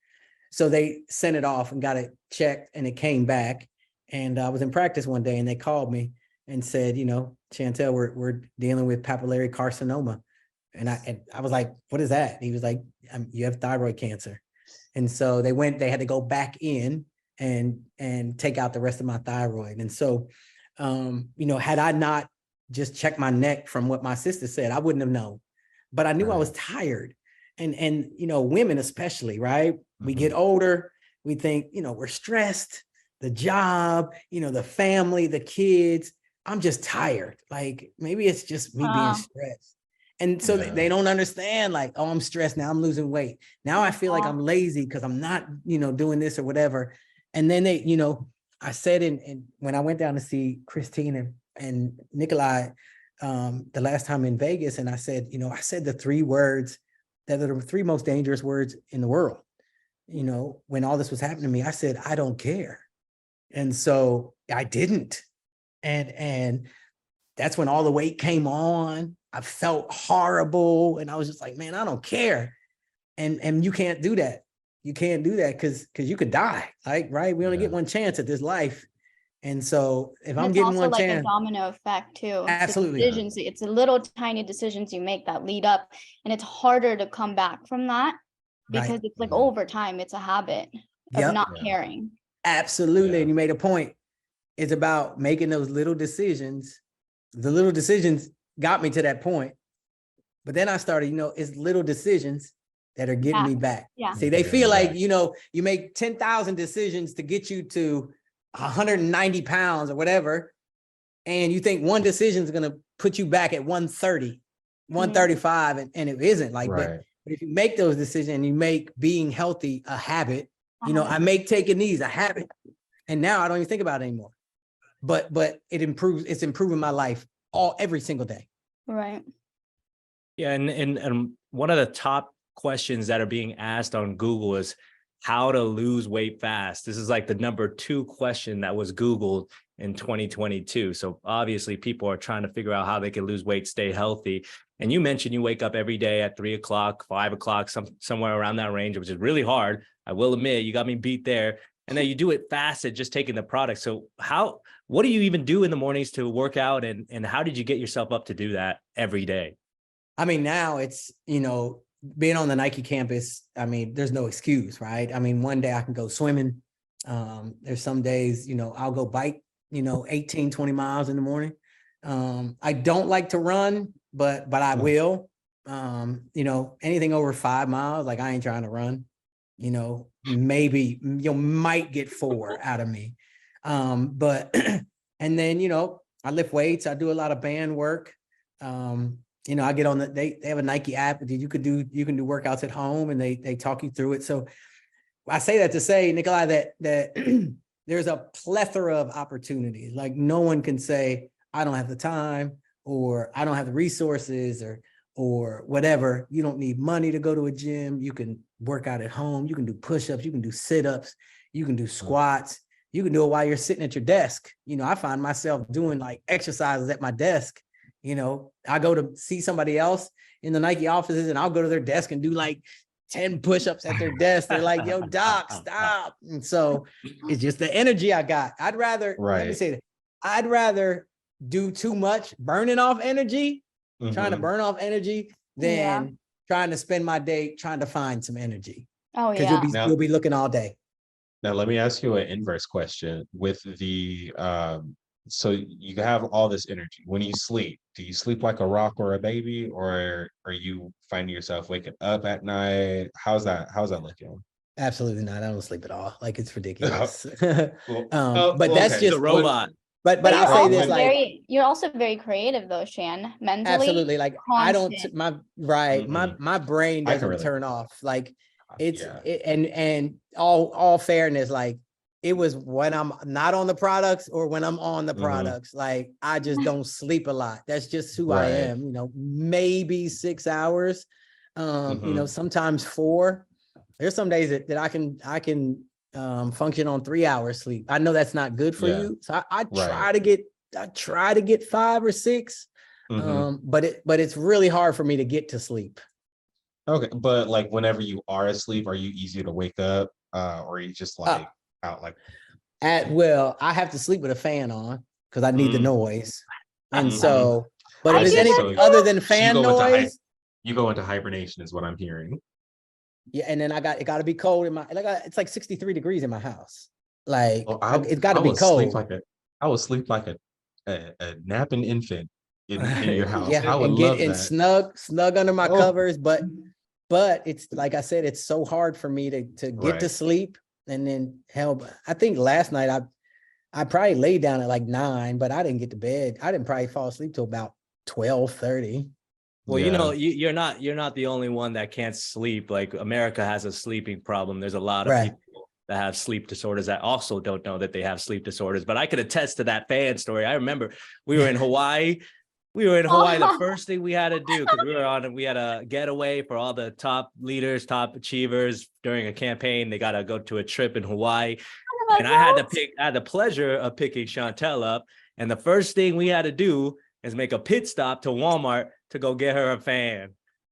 So they sent it off and got it checked, and it came back. And I was in practice one day, and they called me and said, Chantel, we're dealing with papillary carcinoma. And I was like, what is that? And he was like, you have thyroid cancer. And so they had to go back in and take out the rest of my thyroid. And so, had I not just checked my neck from what my sister said, I wouldn't have known. But I knew I was tired. And women especially, right? We get older, we think, we're stressed, the job, the family, the kids. I'm just tired. Like, maybe it's just me being stressed. And so they don't understand, like, oh, I'm stressed now, I'm losing weight. Now I feel like I'm lazy because I'm not, doing this or whatever. And then I said, when I went down to see Christine and Nikolai the last time in Vegas, and I said, I said the 3 words that are the 3 most dangerous words in the world. When all this was happening to me, I said, I don't care. And so I didn't. And that's when all the weight came on. I felt horrible. And I was just like, man, I don't care. And you can't do that. You can't do that because you could die. Like, right? We only get one chance at this life. And so if I'm getting one chance. It's also like a domino effect too. Absolutely. Decisions, it's a little tiny decisions you make that lead up, and it's harder to come back from that because it's like over time, it's a habit of not caring. Absolutely. Yeah. And you made a point. It's about making those little decisions. The little decisions got me to that point. But then I started, it's little decisions that are getting me back. Yeah. See, they feel like, you make 10,000 decisions to get you to 190 pounds or whatever. And you think one decision is going to put you back at 130. 135 and it isn't like, Right. but if you make those decisions and you make being healthy a habit, you know, I make taking these a habit, and now I don't even think about it anymore. But it's improving my life every single day. Right. Yeah, and one of the top questions that are being asked on Google is how to lose weight fast. This is like the number 2 question that was Googled in 2022. So obviously people are trying to figure out how they can lose weight, stay healthy. And you mentioned you wake up every day at 3 o'clock, 5 o'clock, somewhere around that range, which is really hard. I will admit, you got me beat there. And then you do it fasted, just taking the product. So what do you even do in the mornings to work out? And how did you get yourself up to do that every day? I mean, now it's, you know, being on the Nike campus, I mean, there's no excuse, right? I mean, one day I can go swimming. There's some days, you know, I'll go bike, you know, 18, 20 miles in the morning. I don't like to run, but I will. You know, anything over 5 miles, like I ain't trying to run, you know, maybe you might get 4 out of me. But, and then, you know, I lift weights, I do a lot of band work. You know, I get on they have a Nike app that you can do workouts at home, and they talk you through it. So I say that to say, Nikolai, that there's a plethora of opportunities. Like no one can say, I don't have the time, or I don't have the resources, or whatever. You don't need money to go to a gym. You can work out at home. You can do push-ups. You can do sit-ups. You can do squats. You can do it while you're sitting at your desk. You know, I find myself doing like exercises at my desk. You know, I go to see somebody else in the Nike offices, and I'll go to their desk and do like 10 push-ups at their desk. They're like, yo, doc, stop. And so it's just the energy I got. I'd rather, let me say that, I'd rather do too much burning off energy, trying to burn off energy, than trying to spend my day trying to find some energy. Oh, yeah. Because you'll be looking all day. Now, let me ask you an inverse question with the, so you have all this energy. When you sleep, do you sleep like a rock or a baby, or are you finding yourself waking up at night? How's that looking? Absolutely not. I don't sleep at all. Like it's ridiculous. Well, But that's okay. just a robot. But But I'll say this, like you're also very creative though, Shan. Mentally. absolutely. Like I don't my brain I can doesn't relate. turn off. Like and all fairness, like it was when I'm not on the products or when I'm on the products. Like I just don't sleep a lot. That's just who I am. You know, maybe 6 hours. You know, sometimes 4. There's some days that I can function on 3 hours sleep. I know that's not good for you. So I try to get 5 or 6. But it's really hard for me to get to sleep. Okay. But like whenever you are asleep, are you easy to wake up? Or are you just like out like I have to sleep with a fan on because I need the noise. And so, but if I it's do anything that other than fan noise, you go into hibernation is what I'm hearing. yeah, and then it got to be cold in my it's like 63 degrees in my house. Like it's got to I be will cold. I will sleep like a napping infant in your house. Yeah, I would and get love in that. snug under my covers, but it's like I said, it's so hard for me to get to sleep. And then hell, I think last night I probably laid down at like 9, but I didn't get to bed. I didn't probably fall asleep till about 12:30. Well, you know, you're not the only one that can't sleep. Like America has a sleeping problem. There's a lot of people that have sleep disorders that also don't know that they have sleep disorders. But I could attest to that fan story. I remember we were in Hawaii. The first thing we had to do, because we had a getaway for all the top leaders, top achievers during a campaign. They got to go to a trip in Hawaii. And I had the pleasure of picking Chantel up. And the first thing we had to do is make a pit stop to Walmart to go get her a fan.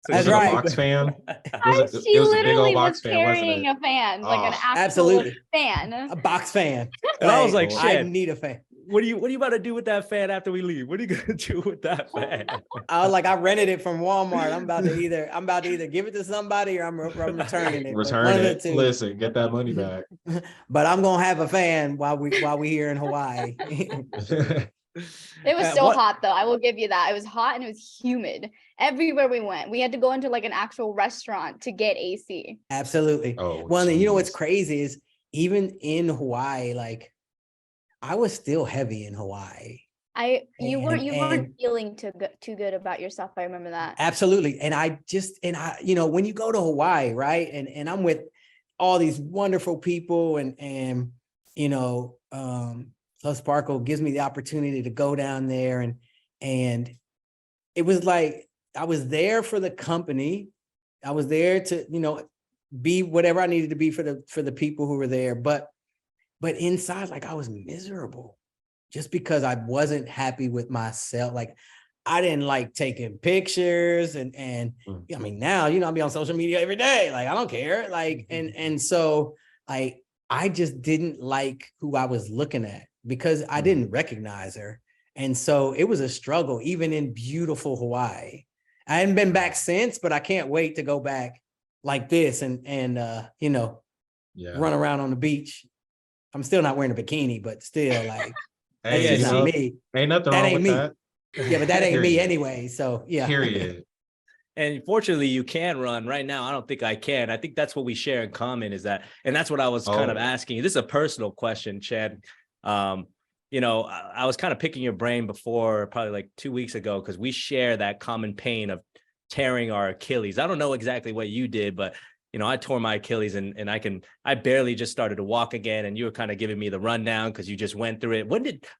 So That's was it right. a box fan? She It was a big literally old box was fan, wasn't carrying it? a fan, like an actual Absolutely. fan. A box fan. And I was like, I shit, need a fan. what are you about to do with that fan after we leave? What are you gonna do with that fan? I was like, I rented it from Walmart. I'm about to either give it to somebody or I'm returning it. Return it. Listen, get that money back. But I'm gonna have a fan while we here in Hawaii. It was so hot though. I will give you that. It was hot and it was humid. Everywhere we went, we had to go into like an actual restaurant to get AC. Absolutely. Well, you know what's crazy is even in Hawaii, like I was still heavy in Hawaii. You And- weren't feeling too good about yourself. I remember that. Absolutely. And I, you know, when you go to Hawaii, right? And I'm with all these wonderful people and, you know, Plus Sparkle gives me the opportunity to go down there and it was like, I was there for the company. I was there to, you know, be whatever I needed to be for the people who were there. But inside, like I was miserable just because I wasn't happy with myself. Like I didn't like taking pictures and I mean, now, you know, I'll be on social media every day. Like, I don't care. Like, and so I just didn't like who I was looking at because I didn't recognize her. And so it was a struggle, even in beautiful Hawaii. I hadn't been back since, but I can't wait to go back like this and you know, run around on the beach. I'm still not wearing a bikini, but still like, that's Hey, just you not know, me. ain't nothing That wrong ain't with me. that. Yeah, but that ain't me Period. anyway. So yeah. Period. And fortunately, you can run right now. I don't think I can. I think that's what we share in common is that, and that's what I was kind of asking you. This is a personal question, Chad. You know, I was kind of picking your brain before, probably like 2 weeks ago, because we share that common pain of tearing our Achilles. I don't know exactly what you did, but you know, I tore my Achilles and I barely just started to walk again. And you were kind of giving me the rundown because you just went through it.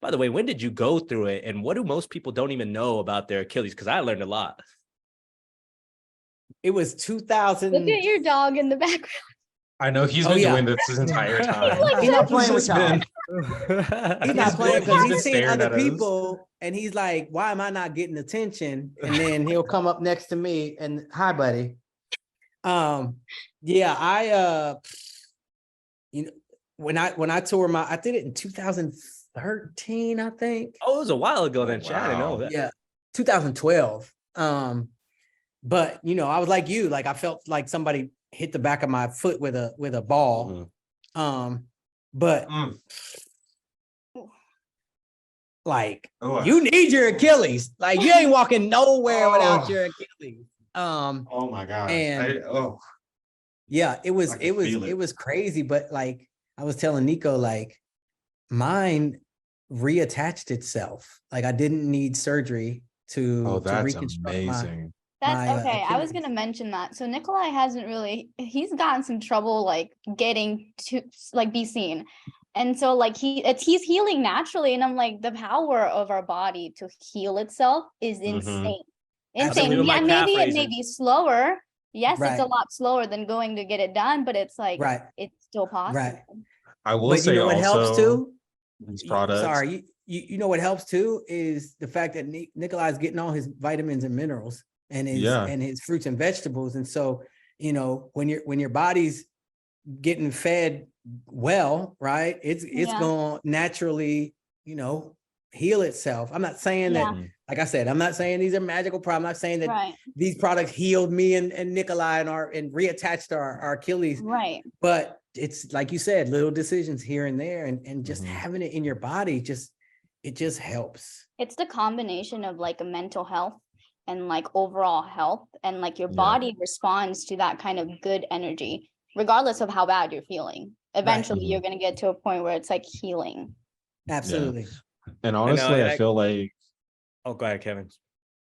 By the way, when did you go through it? And what do most people don't even know about their Achilles? Because I learned a lot. It was 2000. Look at your dog in the background. I know he's Oh, been yeah. doing this entire time. like He's not this. playing with He's y'all. been- He's not playing because been he's seeing staring other at us. people and he's like, why am I not getting attention? And then he'll come up next to me and hi, buddy. Yeah, you know, when I tore I did it in 2013, I think. Oh, it was a while ago Oh, then, Chad. I didn't know wow. that. Yeah, 2012. But you know, I was like you, like I felt like somebody hit the back of my foot with a ball. But like Oh, you need your Achilles. Like you ain't walking nowhere without Oh. your Achilles. oh my gosh. And- Oh, Yeah, it was I can feel it. it was crazy. But like I was telling Nico, like mine reattached itself. Like I didn't need surgery to that's reconstruct amazing. That's my, okay. I was Achilles. gonna mention that. So Nikolai hasn't really, he's gotten some trouble like getting to like be seen. And so like he's healing naturally. And I'm like, the power of our body to heal itself is insane. Insane. Absolutely. And My yeah, calf maybe it may raises. be slower. Yes, it's Right. a lot slower than going to get it done, but it's like Right. it's still possible. Right. I will But say you know what also helps too? these products. Sorry, you know what helps too is the fact that Nikolai's getting all his vitamins and minerals and his fruits and vegetables. And so, you know, when your body's getting fed well, right, it's Yeah. gonna naturally, you know, heal itself. I'm not saying Yeah. that, like I said, I'm not saying these are magical products. I'm not saying that Right. these products healed me and Nikolai and reattached our Achilles. Right. But it's like you said, little decisions here and there, and just having it in your body, it just helps. It's the combination of like a mental health and like overall health, and like your Yeah. body responds to that kind of good energy regardless of how bad you're feeling. Eventually you're going to get to a point where it's like healing. Absolutely. And honestly, and I feel like Oh, go ahead, Kevin.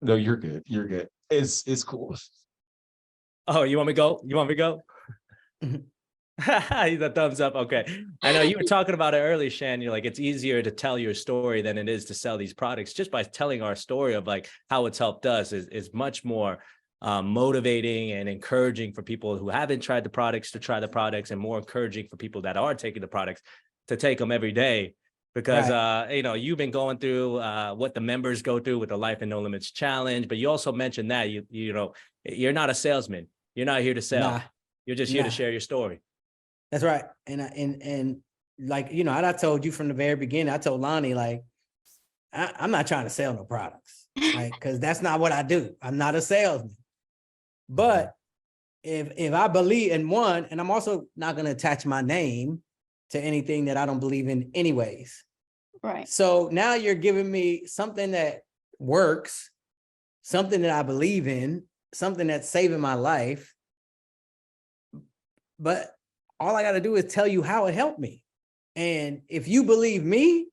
no, you're good. You're good. It's cool. Oh, you want me to go? You want me to go? Mhm. He's a thumbs up. Okay. I know you were talking about it earlier, Shan. You're like, it's easier to tell your story than it is to sell these products. Just by telling our story of like how it's helped us is much more motivating and encouraging for people who haven't tried the products to try the products, and more encouraging for people that are taking the products to take them every day. Because, you know, you've been going through what the members go through with the Life and No Limits Challenge, but you also mentioned that, you know, you're not a salesman. You're not here to sell. Nah. You're just here to Nah. share your story. That's right. And like, you know, I told you from the very beginning, I told Lonnie, like, I'm not trying to sell no products, right? Because that's not what I do. I'm not a salesman. But if I believe in one, and I'm also not going to attach my name to anything that I don't believe in anyways. Right. So now you're giving me something that works, something that I believe in, something that's saving my life. But all I got to do is tell you how it helped me. And if you believe me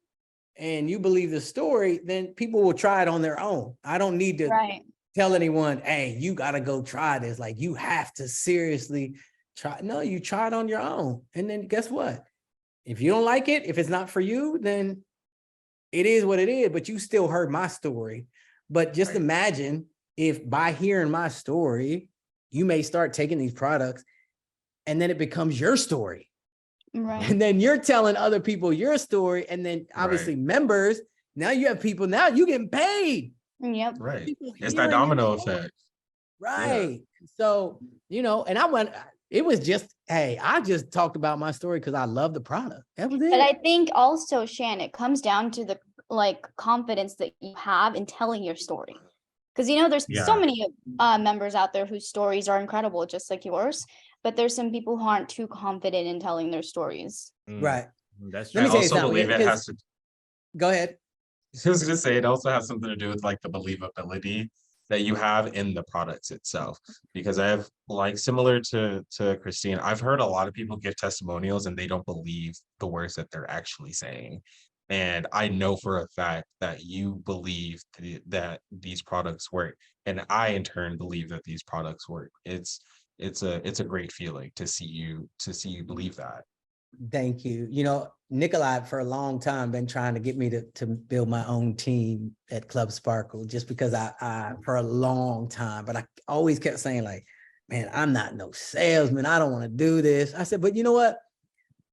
and you believe the story, then people will try it on their own. I don't need to Right. tell anyone, hey, you got to go try this. Like, you have to seriously try. No, you try it on your own. And then guess what? If you don't like it, if it's not for you, then it is what it is, but you still heard my story. But just Right. imagine if by hearing my story, you may start taking these products and then it becomes your story. Right. And then you're telling other people your story. And then obviously members, now you have people, now you getting paid. Yep. Right. People It's that hearing your domino story. effect. Right. So, and I went, it was just, hey, I just talked about my story because I love the product. That was it. But I think also, Shan, it comes down to the confidence that you have in telling your story. Because there's so Yeah. many members out there whose stories are incredible, just like yours. But there's some people who aren't too confident in telling their stories. Right. That's Let true. me I tell you also something, believe it because- has to. Go ahead. I was gonna say it also has something to do with like the believability that you have in the products itself. Because I have similar to Christine, I've heard a lot of people give testimonials and they don't believe the words that they're actually saying. And I know for a fact that you believe that these products work, and I in turn believe that these products work. It's a great feeling to see you believe that. Thank you. Nikolai for a long time been trying to get me to build my own team at Club Sparkle, just because I for a long time, but I always kept saying like, man, I'm not no salesman. I don't want to do this. I said, but you know what?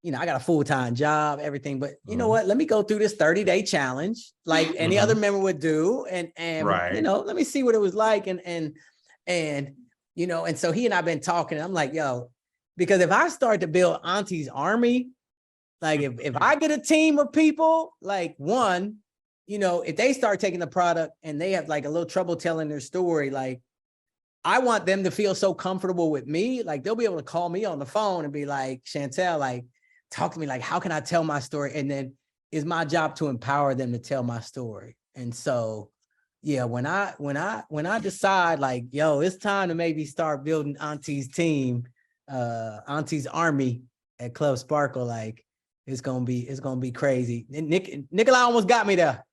I got a full-time job, everything, but you know what? Let me go through this 30-day challenge like any other member would do. And Right. let me see what it was like. And so he and I've been talking, and I'm like, yo, because if I start to build Auntie's army, like if I get a team of people, like one, if they start taking the product and they have like a little trouble telling their story, like I want them to feel so comfortable with me, like they'll be able to call me on the phone and be like, Chantel, like, talk to me, like, how can I tell my story? And then it's my job to empower them to tell my story. And so, yeah, when I decide like, yo, it's time to maybe start building Auntie's team, Auntie's army at Club Sparkle, like it's gonna be crazy. And Nikolai almost got me there.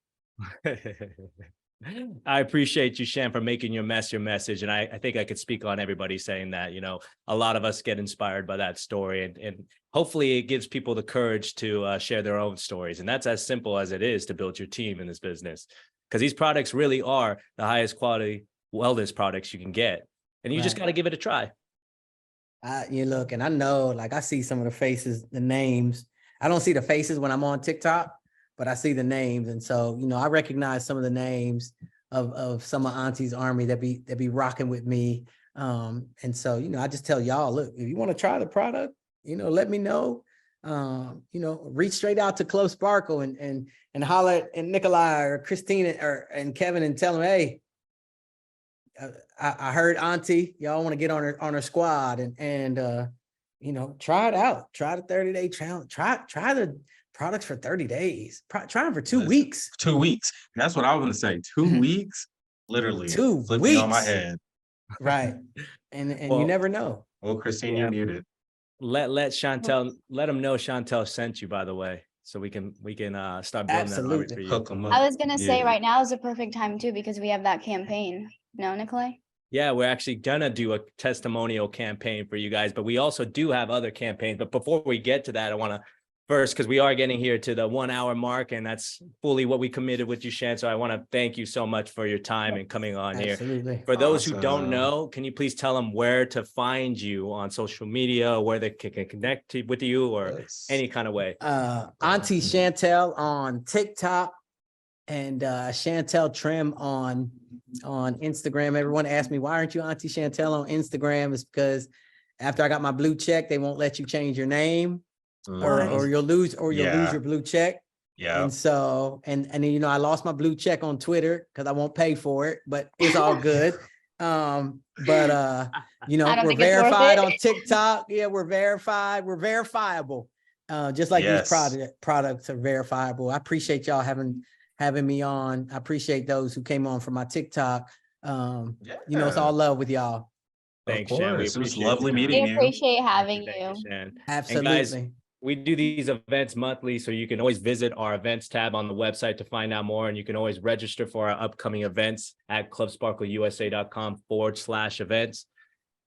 I appreciate you, Shan, for making your message. And I think I could speak on everybody saying that, a lot of us get inspired by that story, and hopefully it gives people the courage to share their own stories. And that's as simple as it is to build your team in this business, because these products really are the highest quality wellness products you can get. And you just got to give it a try. You look, and I know, like I see some of the faces, the names. I don't see the faces when I'm on TikTok, but I see the names. And so, I recognize some of the names of some of Auntie's army that be rocking with me. And so, I just tell y'all, look, if you want to try the product, let me know. Reach straight out to Club Sparkle and holler at Nikolai or Christina and Kevin and tell them, hey, I heard Auntie, y'all want to get on her squad and try it out. Try the 30-day challenge. Try the products for 30 days. Try them for 2 weeks. 2 weeks. That's what I was gonna say. 2 weeks, literally 2 flipped me on my weeks. head. Right. And Well, you never know. Well, Christine, Yeah. you muted. Let Chantel, let them know Chantel sent you, by the way, so we can start building that army Absolutely. for you. Hook them up. I was gonna say Yeah. right now is a perfect time too, because we have that campaign. No, Nikolai? Yeah, we're actually gonna do a testimonial campaign for you guys, but we also do have other campaigns. But before we get to that, I want to first, because we are getting here to the 1 hour mark, and that's fully what we committed with you, Shan. So I want to thank you so much for your time and coming on here. Absolutely. For those who don't Awesome. know, can you please tell them where to find you on social media, where they can connect with you, or Yes. any kind of way? Auntie Chantel on TikTok and Chantel Trim on Instagram. Everyone asked me, why aren't you Auntie Chantel on Instagram? It's because after I got my blue check, they won't let you change your name, or you'll lose Yeah. your blue check. Yeah. And so, and then, I lost my blue check on Twitter because I won't pay for it, but it's all good. But I don't we're think it's worth verified it. on TikTok. Yeah, we're verified. We're verifiable. Just like Yes. these products are verifiable. I appreciate y'all having me on. I appreciate those who came on from my TikTok. It's all love with y'all. Thanks, Of Shan. We course. It was appreciate lovely your time. meeting We you. appreciate having Thank you. you, Shan. And guys, Absolutely. we do these events monthly, so you can always visit our events tab on the website to find out more. And you can always register for our upcoming events at clubsparkleusa.com/events.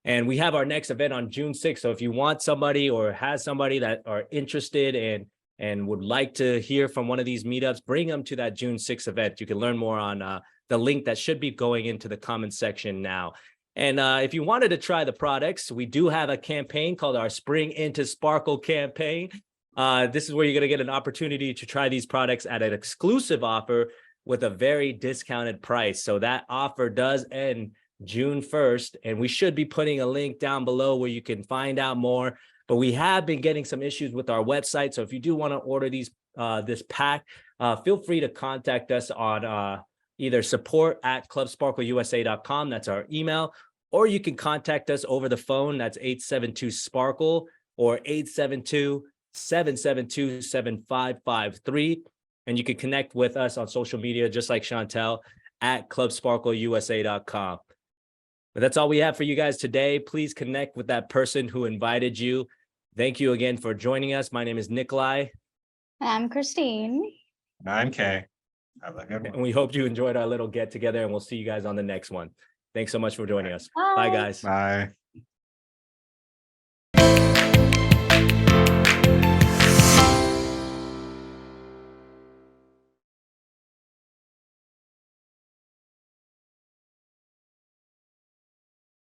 And we have our next event on June 6th. So if you want somebody or has somebody that are interested in and would like to hear from one of these meetups, bring them to that June 6th event. You can learn more on the link that should be going into the comment section now. And if you wanted to try the products, we do have a campaign called our Spring into Sparkle campaign. This is where you're going to get an opportunity to try these products at an exclusive offer with a very discounted price. So that offer does end June 1st, and we should be putting a link down below where you can find out more. But we have been getting some issues with our website. So if you do want to order these this pack, feel free to contact us on either support@clubsparkleusa.com. That's our email, or you can contact us over the phone. That's 872-SPARKLE or 872-772-7553. And you can connect with us on social media, just like Chantel, at clubsparkleusa.com. But that's all we have for you guys today. Please connect with that person who invited you. Thank you again for joining us. My name is Nikolai. I'm Christine. 9K. Have a good one. And we hope you enjoyed our little get together, and we'll see you guys on the next one. Thanks so much for joining us. Bye, guys. Bye.